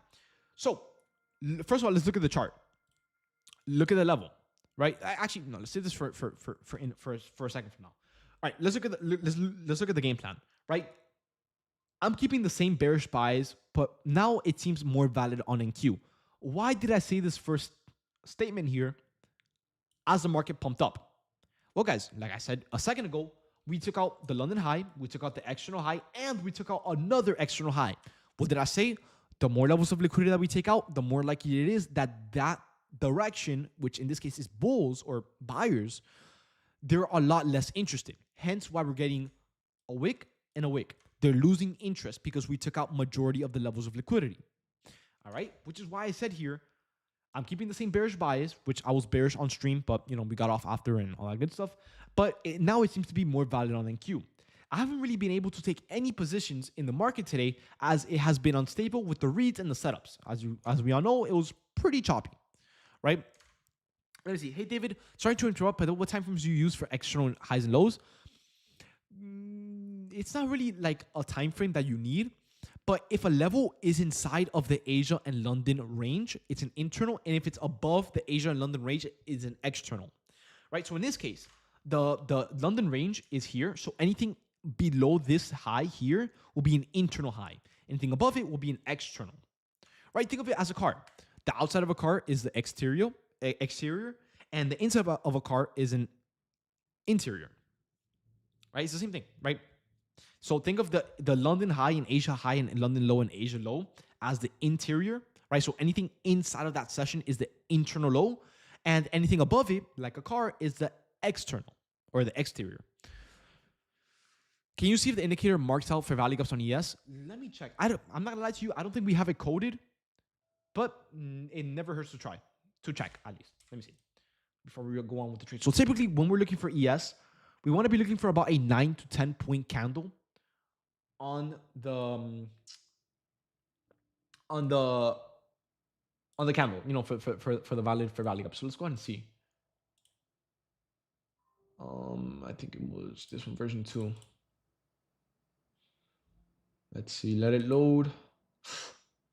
So first of all, let's look at the chart. Look at the level, right? Actually, no. Let's do this for a second from now. All right, let's look at the game plan, right? I'm keeping the same bearish bias, but now it seems more valid on NQ. Why did I say this first statement here as the market pumped up? Well, guys, like I said a second ago, we took out the London high, we took out the external high, and we took out another external high. What did I say? The more levels of liquidity that we take out, the more likely it is that that direction, which in this case is bulls or buyers, they're a lot less interested. Hence why we're getting a wick and a wick. They're losing interest because we took out majority of the levels of liquidity. All right, which is why I said here, I'm keeping the same bearish bias, which I was bearish on stream, but you know, we got off after and all that good stuff. But now it seems to be more valid on NQ. I haven't really been able to take any positions in the market today as it has been unstable with the reads and the setups. As we all know, it was pretty choppy, right? Let me see. Hey, David, sorry to interrupt, but what time frames do you use for external highs and lows? It's not really like a time frame that you need, but if a level is inside of the Asia and London range, it's an internal, and if it's above the Asia and London range, it's an external, right? So in this case, the London range is here, so anything below this high here will be an internal high. Anything above it will be an external, right? Think of it as a car. The outside of a car is the exterior, and the inside of a car is an interior, right? It's the same thing, right? So think of the London high and Asia high and London low and Asia low as the interior, right? So anything inside of that session is the internal low, and anything above it, like a car, is the external or the exterior. Can you see if the indicator marks out fair value gaps on ES? Let me check. I'm not gonna lie to you. I don't think we have it coded, but it never hurts to try to check at least. Let me see before we go on with the trade. So typically, when we're looking for ES, we want to be looking for about a 9 to 10 point candle on the candle, you know, for the valid fair value gap. So let's go ahead and see. I think it was this one, version 2. Let's see. Let it load.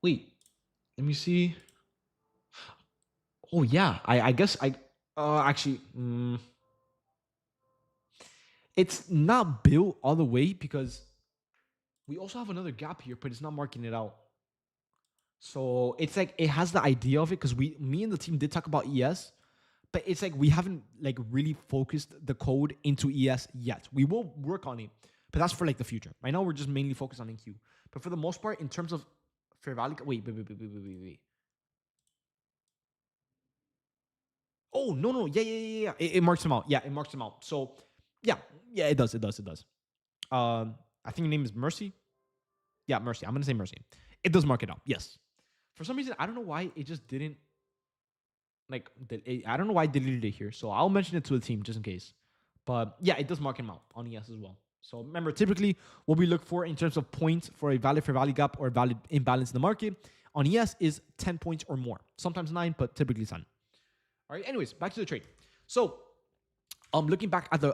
Wait. Let me see. Oh yeah. I guess I actually. It's not built all the way because we also have another gap here, but it's not marking it out. So it's like it has the idea of it because me and the team did talk about ES, but it's like we haven't like really focused the code into ES yet. We will work on it, but that's for like the future. Right now we're just mainly focused on NQ. But for the most part, in terms of fair value, wait. Oh no, yeah. It marks them out. Yeah, it marks them out. So yeah, it does. I think your name is Mercy. Yeah, Mercy. I'm gonna say Mercy. It does mark it out. Yes. For some reason, I don't know why it just didn't I don't know why I deleted it here. So I'll mention it to the team just in case. But yeah, it does mark him out on ES as well. So remember, typically what we look for in terms of points for a valid fair value gap or valid imbalance in the market on ES is 10 points or more. Sometimes 9, but typically 10. All right. Anyways, back to the trade. So looking back at the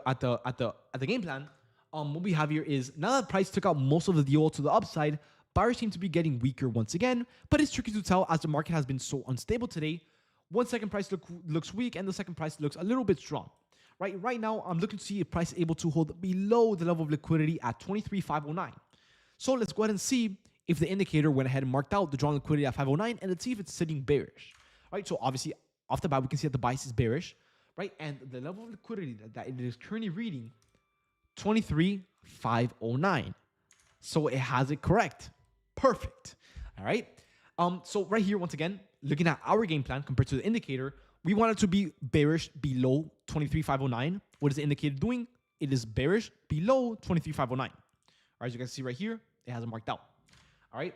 game plan, what we have here is now that price took out most of the deal to the upside, buyers seem to be getting weaker once again, but it's tricky to tell as the market has been so unstable today. One second price looks weak and the second price looks a little bit strong. Right now, I'm looking to see if price is able to hold below the level of liquidity at 23,509. So let's go ahead and see if the indicator went ahead and marked out the drawn liquidity at 509, and let's see if it's sitting bearish. Right, so obviously off the bat we can see that the bias is bearish, right? And the level of liquidity that it is currently reading, 23,509. So it has it correct. Perfect. All right. So right here, once again, looking at our game plan compared to the indicator, we want it to be bearish below 23,509. What is the indicator doing? It is bearish below 23,509. All right, as you guys see right here, it has it marked out. All right.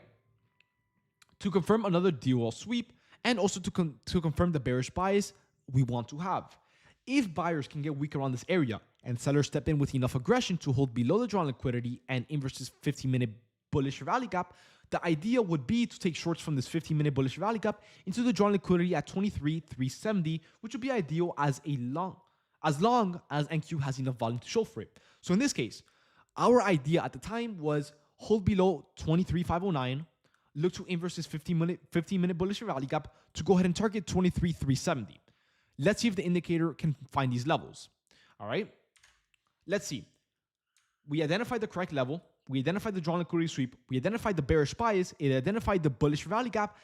To confirm another DOL sweep and also to confirm the bearish bias we want to have. If buyers can get weak around this area and sellers step in with enough aggression to hold below the drawn liquidity and inverse this 15-minute bullish rally gap, the idea would be to take shorts from this 15-minute bullish rally gap into the drawn liquidity at 23,370, which would be ideal as long as NQ has enough volume to show for it. So in this case, our idea at the time was hold below 23,509, look to inverse this 15-minute bullish rally gap to go ahead and target 23,370. Let's see if the indicator can find these levels. All right. Let's see. We identified the correct level. We identified the drawn liquidity sweep. We identified the bearish bias. It identified the bullish rally gap.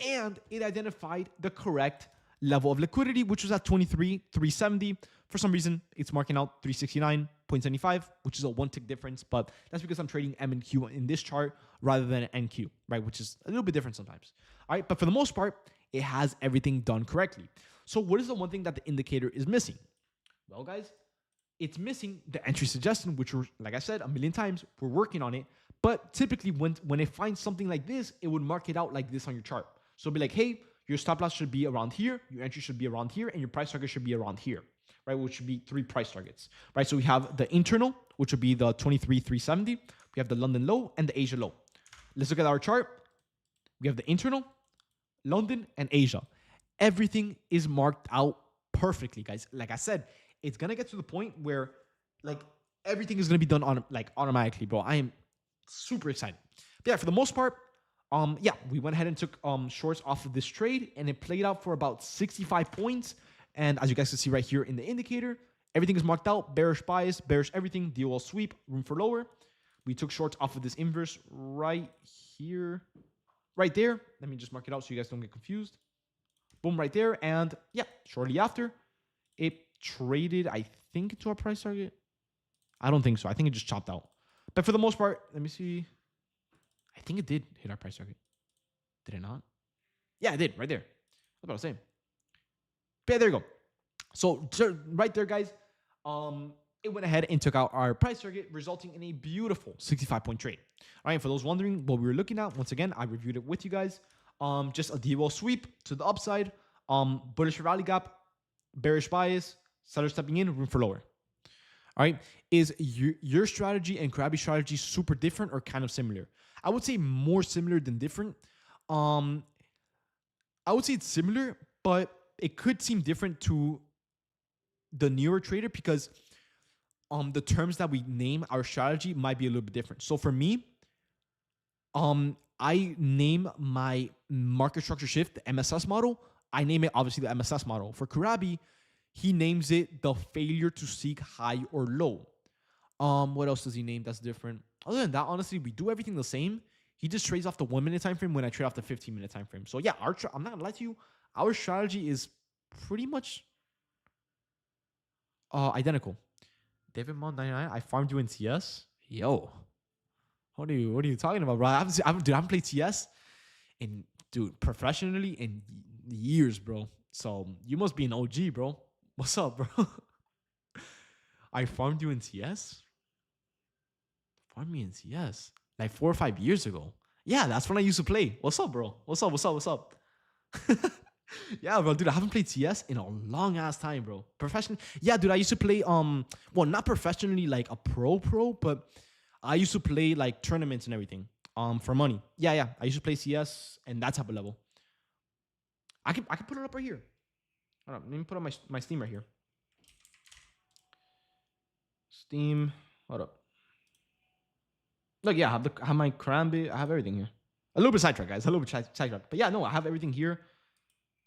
And it identified the correct level of liquidity, which was at 23,370. For some reason, it's marking out 369.75, which is a one tick difference. But that's because I'm trading M and Q in this chart rather than NQ, right? Which is a little bit different sometimes. All right. But for the most part, it has everything done correctly. So what is the one thing that the indicator is missing? Well, guys, it's missing the entry suggestion, which we're, like I said a million times, we're working on it. But typically when it finds something like this, it would mark it out like this on your chart. So it'll be like, hey, your stop loss should be around here, your entry should be around here, and your price target should be around here, right? Which should be 3 price targets, right? So we have the internal, which would be the 23,370. We have the London low and the Asia low. Let's look at our chart. We have the internal, London, and Asia. Everything is marked out perfectly, guys. Like I said, it's gonna get to the point where like everything is gonna be done on like automatically, bro. I am super excited. But yeah, for the most part, yeah, we went ahead and took shorts off of this trade, and it played out for about 65 points. And as you guys can see right here in the indicator, everything is marked out: bearish bias, bearish everything, DOL sweep, room for lower. We took shorts off of this inverse right here, right there. Let me just mark it out so you guys don't get confused. Boom, right there. And yeah, shortly after, it traded, I think, to our price target. I don't think so. I think it just chopped out. But for the most part, let me see. I think it did hit our price target. Did it not? Yeah, it did, right there. That's what I was saying. But yeah, there you go. So right there, guys, it went ahead and took out our price target, resulting in a beautiful 65-point trade. All right, for those wondering what we were looking at, once again, I reviewed it with you guys. Just a DOL sweep to the upside, bullish rally gap, bearish bias, seller stepping in, room for lower. All right, is your strategy and Krabi's strategy super different or kind of similar? I would say more similar than different. I would say it's similar, but it could seem different to the newer trader because the terms that we name our strategy might be a little bit different. So for me, I name my market structure shift the MSS model. I name it obviously the MSS model. For Krabi, he names it the failure to seek high or low. What else does he name that's different? Other than that, honestly, we do everything the same. He just trades off the 1-minute time frame when I trade off the 15-minute time frame. So yeah, I'm not gonna lie to you, our strategy is pretty much identical. David Mount 99, I farmed you in CS. Yo. What are you talking about, bro? I haven't played CS in, dude, professionally in years, bro. So you must be an OG, bro. What's up, bro? I farmed you in CS? Farmed me in CS? Like 4 or 5 years ago. Yeah, that's when I used to play. What's up, bro? What's up? What's up? What's up? Yeah, bro, dude, I haven't played CS in a long ass time, bro. Professionally, yeah, dude, I used to play well, not professionally like a pro, but I used to play like tournaments and everything for money. Yeah, yeah, I used to play CS and that type of level. I can put it up right here. Hold on, let me put up my Steam right here. Steam, hold up. Look, yeah, I have my Karambit, I have everything here. A little bit sidetracked, guys. A little bit sidetracked, but yeah, no, I have everything here.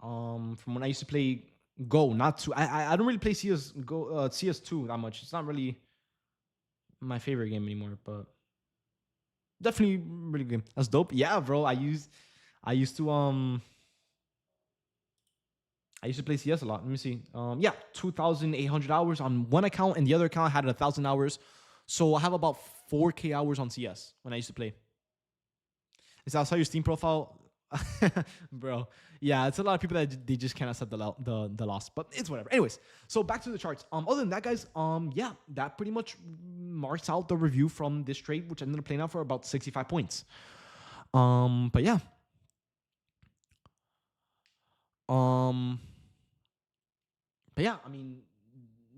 From when I used to play Go, not two. I don't really play CS2 that much. It's not really my favorite game anymore, but definitely really good game. That's dope. Yeah, bro. I used to play CS a lot. Let me see. Yeah, 2,800 hours on one account, and the other account had 1,000 hours. So I have about 4K hours on CS when I used to play. Is that how your Steam profile? Bro, yeah, it's a lot of people that they just can't accept the loss, but it's whatever. Anyways, so back to the charts. Other than that, guys, yeah, that pretty much marks out the review from this trade, which ended up playing out for about 65 points. But yeah. But yeah, I mean,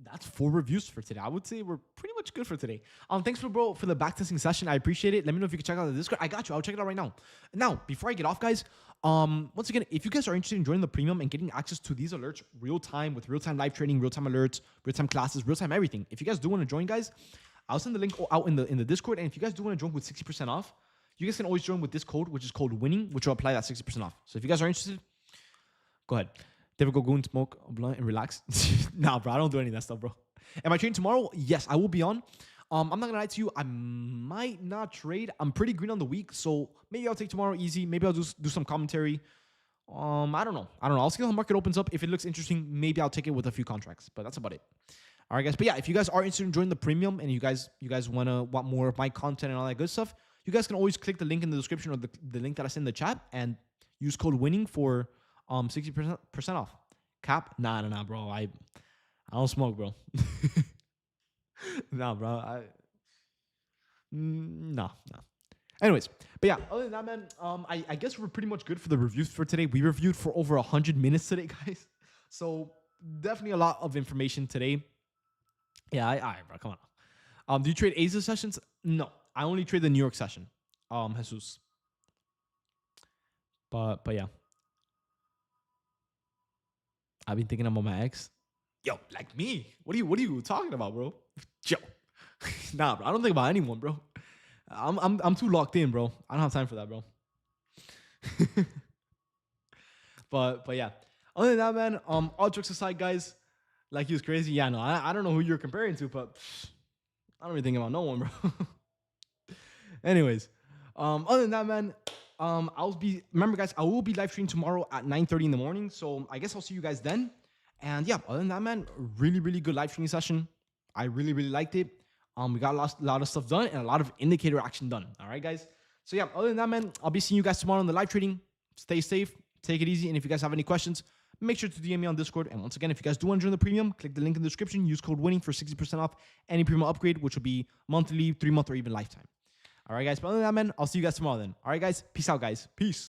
that's 4 reviews for today. I would say we're pretty much good for today. Thanks for the backtesting session. I appreciate it. Let me know if you can check out the Discord. I got you. I'll check it out right now. Now, before I get off, guys, once again, if you guys are interested in joining the premium and getting access to these alerts real time with real time live trading, real time alerts, real time classes, real time everything. If you guys do want to join, guys, I'll send the link out in the Discord. And if you guys do want to join with 60% off, you guys can always join with this code, which is called winning, which will apply that 60% off. So if you guys are interested, go ahead. Never go and smoke a blunt and relax. Nah, bro, I don't do any of that stuff, bro. Am I trading tomorrow? Yes, I will be on. I'm not gonna lie to you. I might not trade. I'm pretty green on the week, so maybe I'll take tomorrow easy. Maybe I'll just do some commentary. I don't know. I'll see how the market opens up. If it looks interesting, maybe I'll take it with a few contracts. But that's about it. All right, guys. But yeah, if you guys are interested in joining the premium and you guys want more of my content and all that good stuff, you guys can always click the link in the description or the link that I sent in the chat and use code winning for 60% off. Cap? Nah, bro. I don't smoke, bro. Nah, bro. No. Anyways, but yeah, other than that, man, I guess we're pretty much good for the reviews for today. We reviewed for over 100 minutes today, guys. So definitely a lot of information today. Yeah, all right, bro. Come on. Do you trade Asia sessions? No, I only trade the New York session. Jesus. But yeah. I've been thinking about my ex. Yo, like me. What are you talking about, bro? Yo. Nah, bro. I don't think about anyone, bro. I'm too locked in, bro. I don't have time for that, bro. but yeah. Other than that, man, all jokes aside, guys, like he was crazy. Yeah, no, I don't know who you're comparing to, but I don't really think about no one, bro. Anyways, other than that, man, remember, guys, I will be live streaming tomorrow at 9:30 in the morning. So I guess I'll see you guys then. And yeah, other than that, man, really, really good live streaming session. I really, really liked it. We got a lot of stuff done and a lot of indicator action done. All right, guys. So yeah, other than that, man, I'll be seeing you guys tomorrow on the live trading. Stay safe, take it easy. And if you guys have any questions, make sure to DM me on Discord. And once again, if you guys do want to join the premium, click the link in the description. Use code winning for 60% off any premium upgrade, which will be monthly, 3-month, or even lifetime. All right, guys. But other than that, man, I'll see you guys tomorrow then. All right, guys. Peace out, guys. Peace.